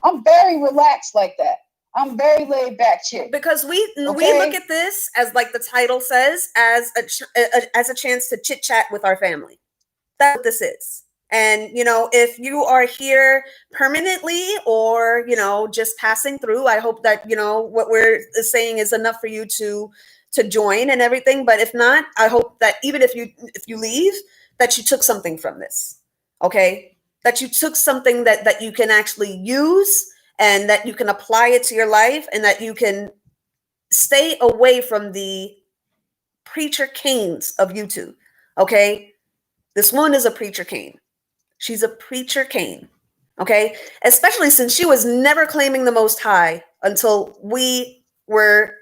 I'm very relaxed like that. I'm very laid back chick. Because we look at this as, like the title says, as a chance to chit chat with our family. That's what this is. And, you know, if you are here permanently or, you know, just passing through, I hope that, you know, what we're saying is enough for you to join and everything. But if not, I hope that even if you leave, that you took something from this. Okay. That you took something that you can actually use and that you can apply it to your life and that you can stay away from the preacher canes of YouTube. Okay. This one is a preacher cane. She's a preacher cane. Okay. Especially since she was never claiming the Most High until we were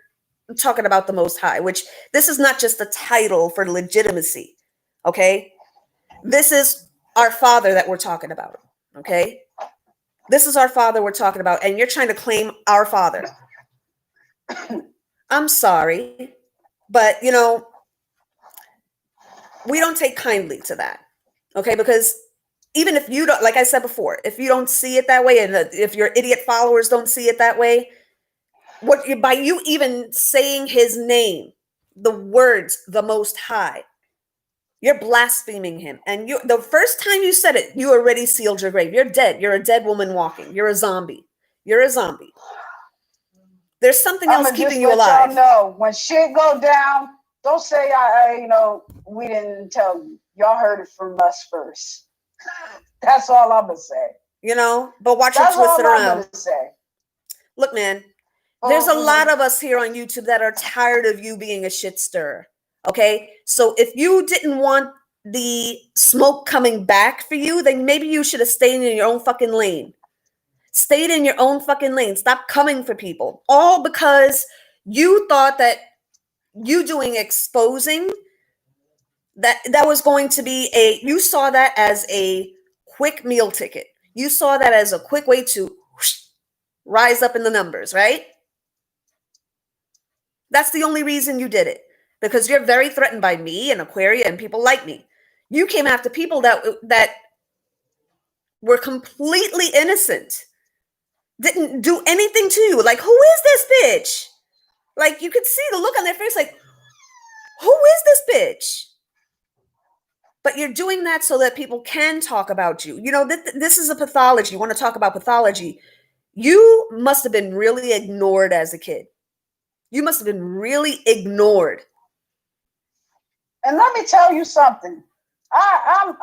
talking about the Most High, which this is not just a title for legitimacy. Okay. This is our Father that we're talking about. Okay. This is our Father we're talking about. And you're trying to claim our Father. I'm sorry, but you know, we don't take kindly to that. Okay. Because even if you don't, like I said before, if you don't see it that way, and if your idiot followers don't see it that way, by you even saying his name, the words, the Most High, you're blaspheming him. And the first time you said it, you already sealed your grave. You're dead. You're a dead woman walking. You're a zombie. You're a zombie. There's something else keeping you alive. Y'all know, when shit go down, don't say we didn't tell you. Y'all heard it from us first. That's all I'm gonna say. You know, but watch it twist it around. I'm gonna say. Look, man, there's a lot of us here on YouTube that are tired of you being a shit stirrer. Okay, so if you didn't want the smoke coming back for you, then maybe you should have stayed in your own fucking lane. Stayed in your own fucking lane. Stop coming for people. All because you thought that you doing exposing, that was going to be you saw that as a quick meal ticket. You saw that as a quick way to rise up in the numbers, right? That's the only reason you did it. Because you're very threatened by me and Aquaria and people like me. You came after people that were completely innocent. Didn't do anything to you. Like, who is this bitch? Like, you could see the look on their face like, who is this bitch? But you're doing that so that people can talk about you. You know, this is a pathology. You want to talk about pathology. You must have been really ignored as a kid. You must have been really ignored. And let me tell you something. I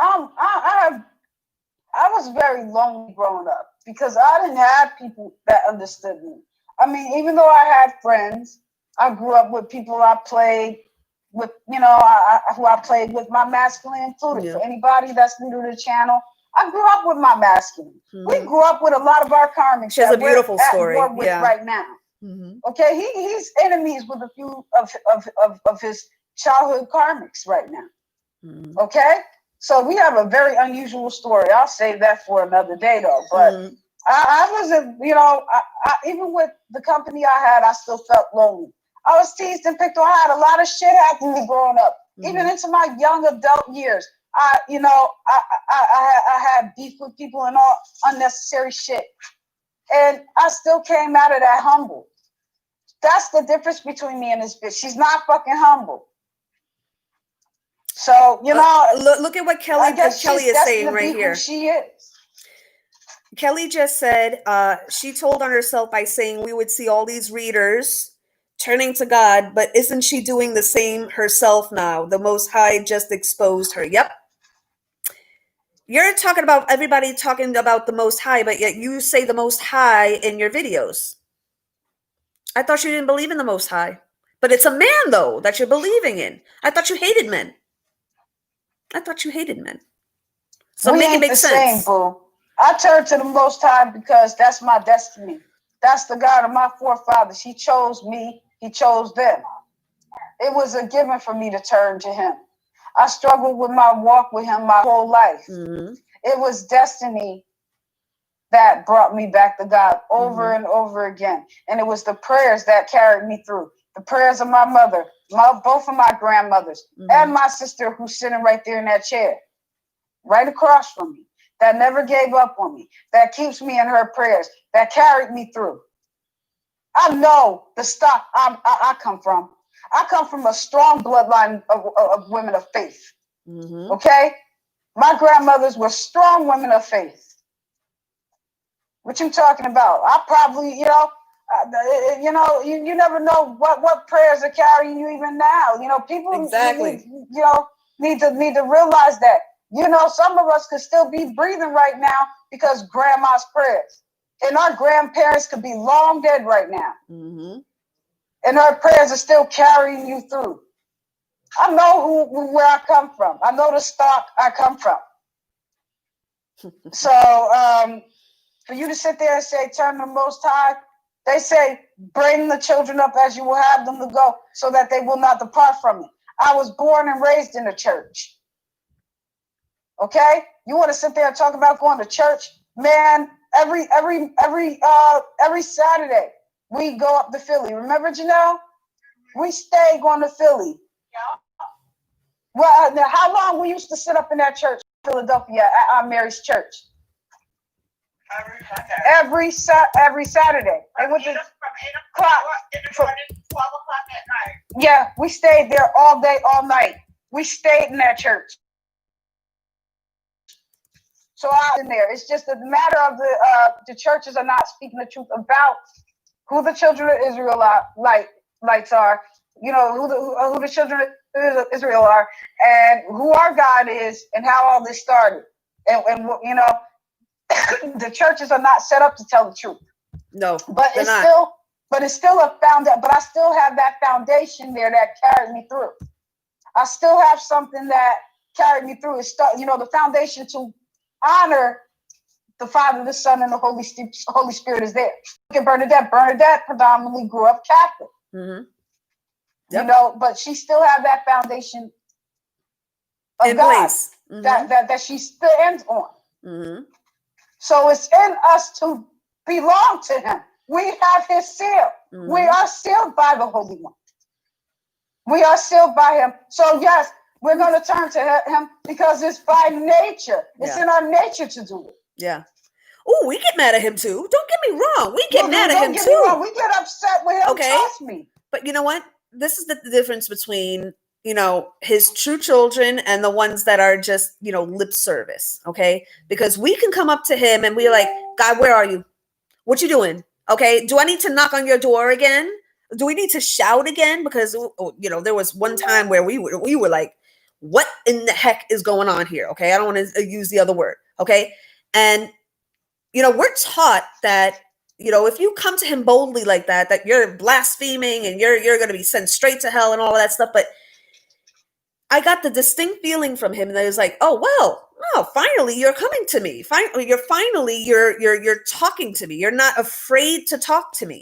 was very lonely growing up because I didn't have people that understood me. I mean, even though I had friends, I grew up with people I played with, who I played with my masculine included. Yeah. For anybody that's new to the channel, I grew up with my masculine. Mm-hmm. We grew up with a lot of our karmics. She has a beautiful story. Right now. Mm-hmm. Okay, he's enemies with a few of his childhood karmics right now. Mm-hmm. Okay, so we have a very unusual story. I'll save that for another day, though. But mm-hmm. I wasn't, even with the company I had, I still felt lonely. I was teased and picked on. I had a lot of shit happen to me growing up, mm-hmm. even into my young adult years. I had beef with people and all unnecessary shit, and I still came out of that humble. That's the difference between me and this bitch. She's not fucking humble. So, look at what Kelly is saying right here. She is. Kelly just said she told on herself by saying we would see all these readers turning to God, but isn't she doing the same herself now? The Most High just exposed her. Yep. you're talking about everybody talking about the Most High, but yet you say the Most High in your videos. I thought you didn't believe in the Most High. But it's a man, though, that you're believing in. I thought you hated men. So we make it ain't make the sense. same, boo. I turn to the Most High because that's my destiny. That's the God of my forefathers. He chose me. He chose them. It was a given for me to turn to him. I struggled with my walk with him my whole life. Mm-hmm. It was destiny that brought me back to God over and over again. And it was the prayers that carried me through. The prayers of my mother, both of my grandmothers, and my sister who's sitting right there in that chair, right across from me, that never gave up on me, that keeps me in her prayers, that carried me through. I know the stock I come from. I come from a strong bloodline of women of faith. Okay? My grandmothers were strong women of faith. What you talking about? I probably, you never know what prayers are carrying you even now. You know, people need to realize that. You know, some of us could still be breathing right now because grandma's prayers. And our grandparents could be long dead right now. And our prayers are still carrying you through. I know where I come from. I know the stock I come from. So, for you to sit there and say, turn to the Most High, they say, bring the children up as you will have them to go so that they will not depart from it. I was born and raised in the church. Okay? You want to sit there and talk about going to church? Man, every Saturday, we go up to Philly. Remember, Janelle? We stay going to Philly. Yeah. Well, now, how long we used to sit up in that church in Philadelphia at our Mary's church? Every Saturday. They went to from 8 o'clock in the morning, 12 o'clock at night. Yeah, we stayed there all day, all night. We stayed in that church. So I was in there. It's just a matter of the churches are not speaking the truth about who the children of Israel lights are. You know who the children of Israel are, and who our God is, and how all this started. And you know. The churches are not set up to tell the truth. No, but it's still a foundation. But I still have that foundation there that carried me through. I still have something that carried me through. It's the foundation to honor the Father, the Son, and the Holy Spirit is there. Look at Bernadette. Bernadette predominantly grew up Catholic. Yep. You know, but she still had that foundation of in God place. That she stands on. So it's in us to belong to him. We have his seal. We are sealed by the Holy One. We are sealed by him. So yes, we're going to turn to him because it's by nature. It's in our nature to do it. Yeah. Oh, we get mad at him too. Don't get me wrong. We get mad at him too. We get upset with him. Okay. Trust me. But you know what? This is the difference between, his true children and the ones that are just, lip service. Okay. Because we can come up to him and we're like, God, where are you? What you doing? Okay. Do I need to knock on your door again? Do we need to shout again? Because, there was one time where we were like, what in the heck is going on here? Okay. I don't want to use the other word. Okay. And, we're taught that, if you come to him boldly like that you're blaspheming and you're going to be sent straight to hell and all of that stuff. But I got the distinct feeling from him that it was like, oh, well, no, finally you're coming to me. You're talking to me. You're not afraid to talk to me.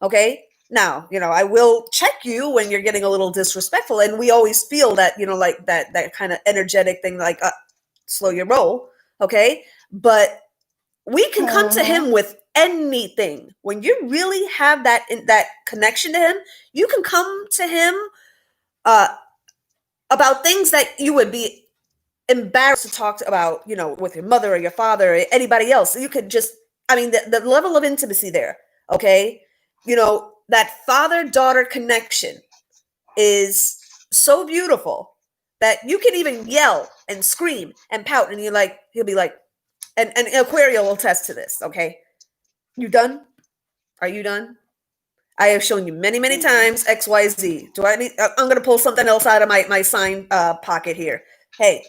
Okay. Now, I will check you when you're getting a little disrespectful. And we always feel that, like that kind of energetic thing, like slow your roll. Okay. But we can come to him with anything. When you really have that connection to him, you can come to him about things that you would be embarrassed to talk about, with your mother or your father or anybody else. You could just, the level of intimacy there, okay? That father-daughter connection is so beautiful that you can even yell and scream and pout and he'll be like, and Aquaria will attest to this, okay? You done? Are you done? I have shown you many, many times XYZ. I'm going to pull something else out of my sign pocket here. Hey,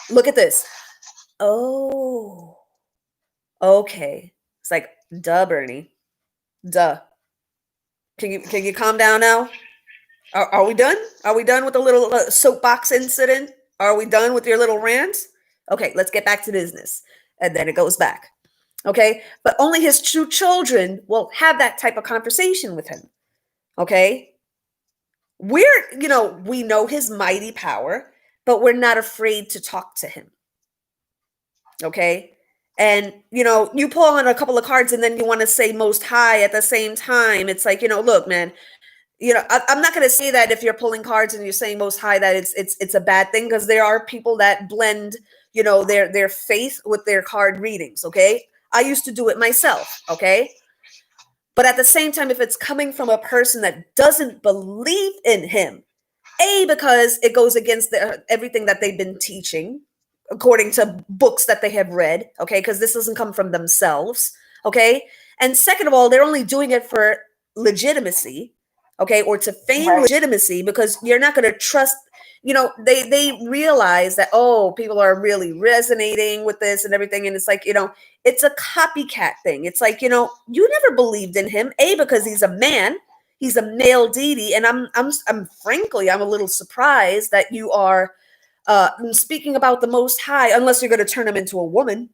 look at this. Oh, okay. It's like, duh, Bernie. Duh. Can you calm down now? Are we done? Are we done with the little soapbox incident? Are we done with your little rant? Okay, let's get back to business. And then it goes back. Okay, but only his true children will have that type of conversation with him. Okay, we know his mighty power, but we're not afraid to talk to him. Okay, and you pull on a couple of cards and then you want to say most high at the same time. It's like, look, man, I'm not going to say that if you're pulling cards and you're saying most high that it's a bad thing, because there are people that blend their faith with their card readings. Okay, I used to do it myself. Okay, but at the same time, if it's coming from a person that doesn't believe in him, because it goes against everything that they've been teaching according to books that they have read. Okay, because this doesn't come from themselves. Okay, and second of all, they're only doing it for legitimacy. Okay, or to feign legitimacy, because you're not going to trust. They realize that, oh, people are really resonating with this and everything, and it's like, it's a copycat thing. It's like, you never believed in him, because he's a man, he's a male deity, and I'm frankly, I'm a little surprised that you are speaking about the Most High, unless you're going to turn him into a woman.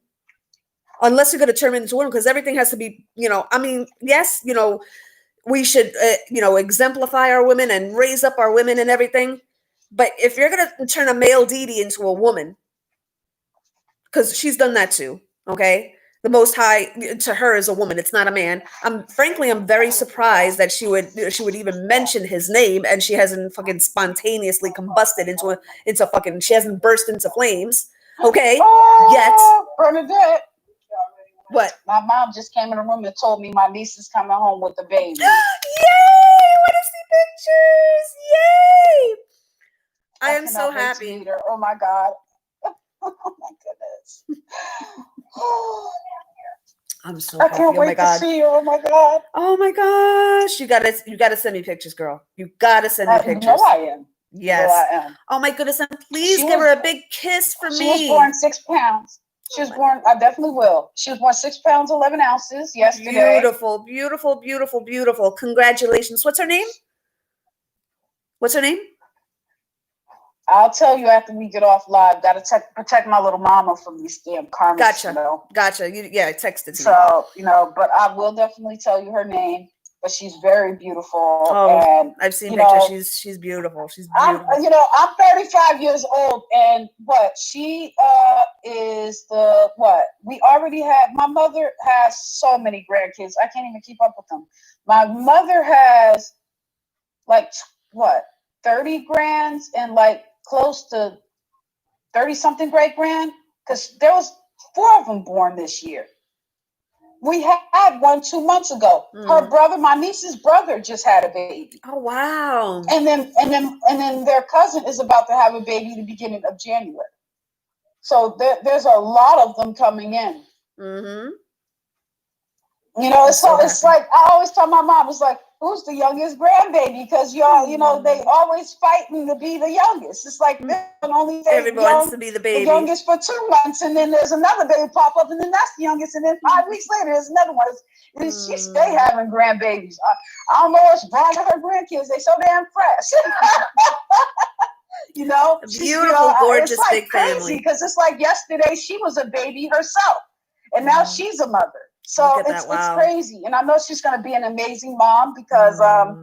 Unless you're going to turn him into a woman, because everything has to be, yes, we should, exemplify our women and raise up our women and everything. But if you're going to turn a male deity into a woman, because she's done that too, okay? The Most High to her is a woman. It's not a man. I'm very surprised that she would even mention his name, and she hasn't fucking spontaneously combusted into fucking. She hasn't burst into flames, okay? Yet, Bernadette. What? My mom just came in the room and told me my niece is coming home with the baby. Yay! I want to see pictures. Yay! I am so happy. Oh my God. Oh my goodness. I'm so happy. I can't wait to see you. Oh my God. Oh my gosh. You gotta send me pictures, girl. You gotta send me pictures. You know I am. Yes. You know I am. Oh my goodness. And please give her a big kiss for me. She was born 6 pounds. She was born, I definitely will. She was born 6 pounds, 11 ounces yesterday. Beautiful, beautiful, beautiful, beautiful. Congratulations. What's her name? I'll tell you after we get off live. Got to protect my little mama from these damn karmas. Gotcha. Gotcha. I texted you. So, but I will definitely tell you her name. But she's very beautiful. Oh, and I've seen pictures. She's beautiful. She's beautiful. I'm 35 years old, and she is we already have. My mother has so many grandkids. I can't even keep up with them. My mother has 30 grands and close to 30 something great grand, because there was 4 of them born this year. We had one 2 months ago. Her brother, my niece's brother, just had a baby. Oh wow! And then their cousin is about to have a baby the beginning of January. So there's a lot of them coming in. Mm-hmm. It's like I always tell my mom, it's like, who's the youngest grandbaby? Because y'all, they always fighting to be the youngest. It's like everyone wants to be the baby. The youngest for 2 months, and then there's another baby pop up, and then that's the youngest, and then 5 weeks later there's another one. She stay having grandbabies. I don't know what's wrong with her grandkids. They so damn fresh. Beautiful, gorgeous, it's big family. Because it's like yesterday she was a baby herself, and now she's a mother. So it's crazy. And I know she's going to be an amazing mom, because I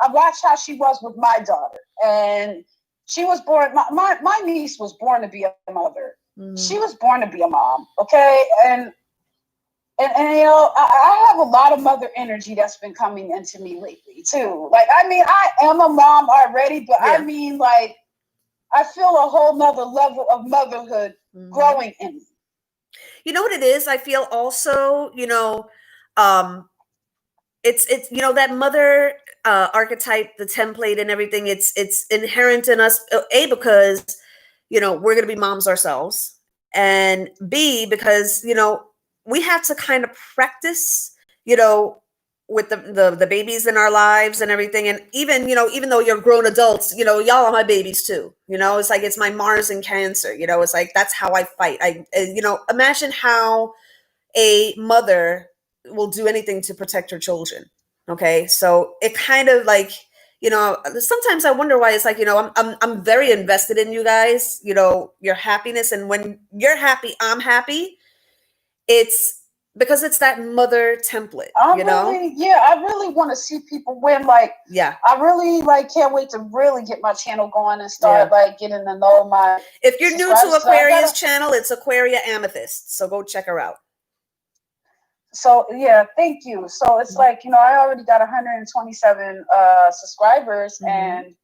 watched how she was with my daughter. And she was born, my niece was born to be a mother. She was born to be a mom. Okay. And I have a lot of mother energy that's been coming into me lately too. I am a mom already, but I feel a whole nother level of motherhood growing in me. You know what it is? I feel also, it's that mother archetype, the template and everything. It's inherent in us. Because we're going to be moms ourselves, and B, because we have to kind of practice with the babies in our lives and everything. And even, even though you're grown adults, y'all are my babies too. It's like, it's my Mars and Cancer. It's like, that's how I fight. Imagine how a mother will do anything to protect her children. Okay. So it kind of like, sometimes I wonder why it's like, I'm very invested in you guys, your happiness. And when you're happy, I'm happy. It's because it's that mother template, I really want to see people win. Like, I really can't wait to really get my channel going and start getting to know my. If you're new to Aquaria's channel, it's Aquaria Amethyst. So go check her out. So thank you. So it's like, I already got 127 subscribers, and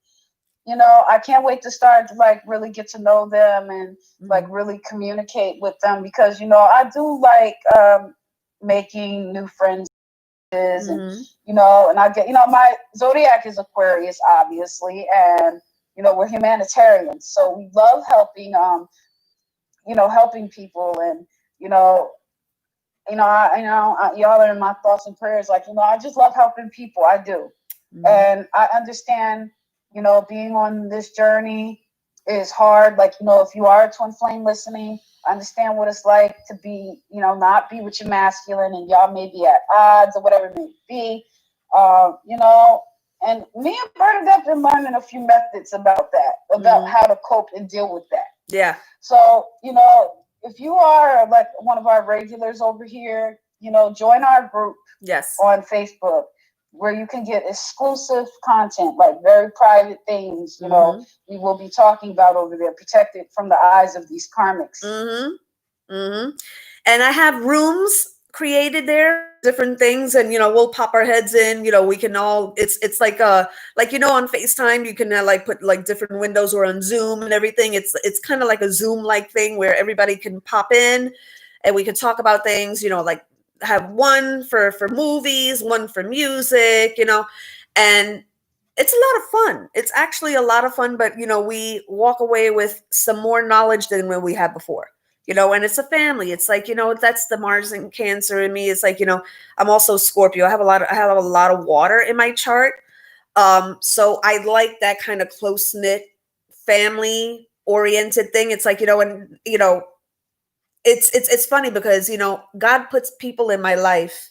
I can't wait to start to like really get to know them and like really communicate with them, because I do like making new friends, and and I get my zodiac is Aquarius, obviously, and we're humanitarians, so we love helping helping people, and y'all are in my thoughts and prayers. Like, I just love helping people. I do. And I understand, being on this journey is hard. Like, if you are a twin flame listening, I understand what it's like to be, not be with your masculine, and y'all may be at odds or whatever it may be. And me and Bernadette been learning a few methods about that, about how to cope and deal with that. Yeah. So, if you are like one of our regulars over here, join our group on Facebook, where you can get exclusive content, like very private things, we will be talking about over there, protected from the eyes of these karmics. And I have rooms created there, different things, and we'll pop our heads in. We can all, it's like on FaceTime you can like put like different windows, or on Zoom and everything. It's kind of like a Zoom like thing where everybody can pop in and we can talk about things, like have one for movies, one for music, and it's a lot of fun. It's actually a lot of fun, but we walk away with some more knowledge than when we had before. And it's a family. It's like, that's the Mars and Cancer in me. It's like, I'm also Scorpio. I have a lot of water in my chart. So I like that kind of close knit family oriented thing. It's like, and it's funny because, God puts people in my life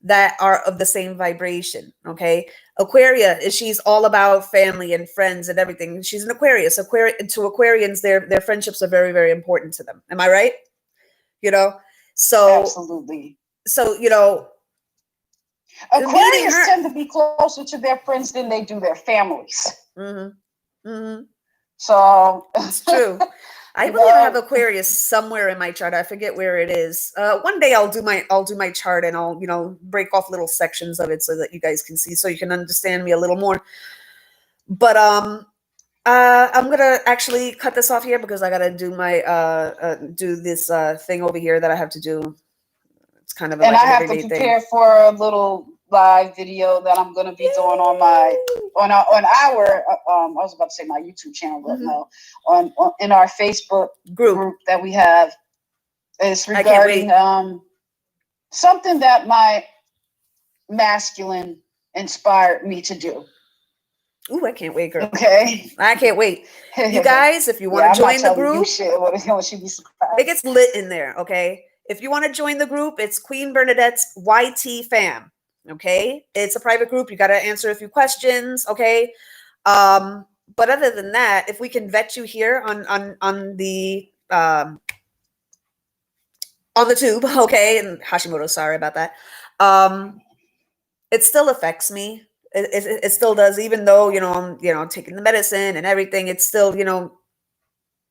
that are of the same vibration. Okay. Aquaria, she's all about family and friends and everything. She's an Aquarius. To Aquarians, their friendships are very, very important to them. Am I right? So absolutely. So, Aquarians tend to be closer to their friends than they do their families. So it's true. I believe I have Aquarius somewhere in my chart. I forget where it is. One day I'll do my chart, and I'll, break off little sections of it so that you guys can see, so you can understand me a little more. But I'm gonna actually cut this off here because I gotta do my do this thing over here that I have to do. It's kind of and I have to prepare for a little live video that I'm going to be doing on our I was about to say my YouTube channel, but no, in our Facebook group that we have. It's regarding something that my masculine inspired me to do. Ooh, I can't wait, girl. Okay. I can't wait. You guys, if you want to join the group, it gets lit in there, okay? If you want to join the group, it's Queen Bernadette's YT fam. Okay, it's a private group. You got to answer a few questions. Okay, but other than that, if we can vet you here on the tube, okay, and Hashimoto, sorry about that. It still affects me. It still does, even though I'm taking the medicine and everything. It's still the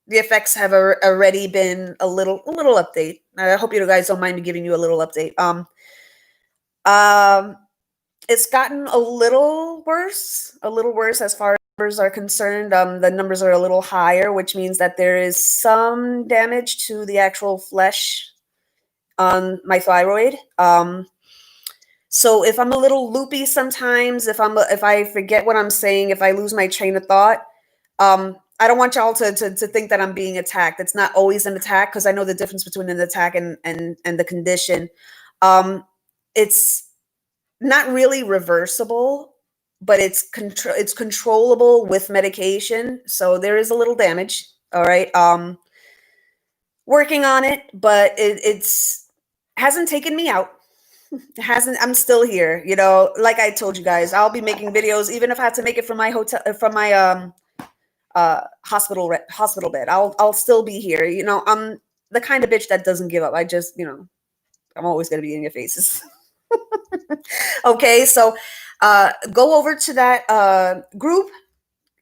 effects have already been a little update. I hope you guys don't mind me giving you a little update. It's gotten a little worse as far as numbers are concerned. The numbers are a little higher, which means that there is some damage to the actual flesh on my thyroid. So if I'm a little loopy sometimes, if I forget what I'm saying, if I lose my train of thought, I don't want y'all to think that I'm being attacked. It's not always an attack, because I know the difference between an attack and the condition. not really reversible, but it's controllable with medication. So there is a little damage. All right. Working on it, but it's hasn't taken me out. It hasn't. I'm still here. You know, like I told you guys, I'll be making videos even if I have to make it from my hotel, from my hospital bed. I'll still be here. You know, I'm the kind of bitch that doesn't give up. I just, you know, I'm always gonna be in your faces. Okay, so go over to that group,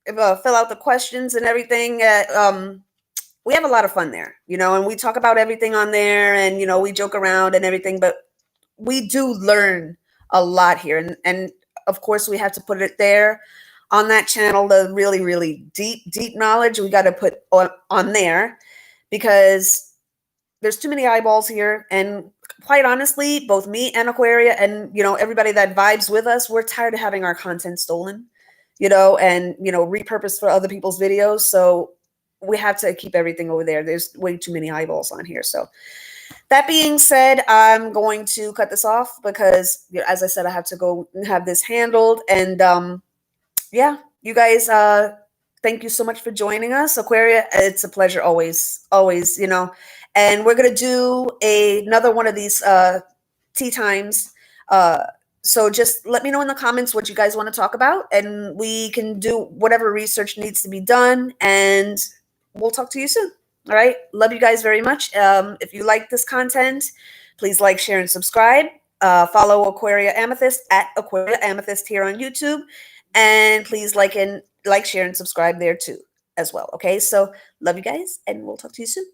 fill out the questions and everything. We have a lot of fun there, you know, and we talk about everything on there, and you know, we joke around and everything, but we do learn a lot here, and of course we have to put it there on that channel. The really, really deep knowledge we got to put on there, because there's too many eyeballs here. And quite honestly, both me and Aquaria, and you know, everybody that vibes with us, we're tired of having our content stolen, you know, and you know, repurposed for other people's videos. So we have to keep everything over there. There's way too many eyeballs on here. So that being said, I'm going to cut this off because, you know, as I said, I have to go have this handled. And yeah, you guys, thank you so much for joining us, Aquaria. It's a pleasure always, you know. And we're gonna do another one of these tea times. So just let me know in the comments what you guys want to talk about, and we can do whatever research needs to be done. And we'll talk to you soon. All right. Love you guys very much. If you like this content, please like, share, and subscribe. Follow Aquaria Amethyst at Aquaria Amethyst here on YouTube. And please like, share, and subscribe there too as well. Okay. So love you guys, and we'll talk to you soon.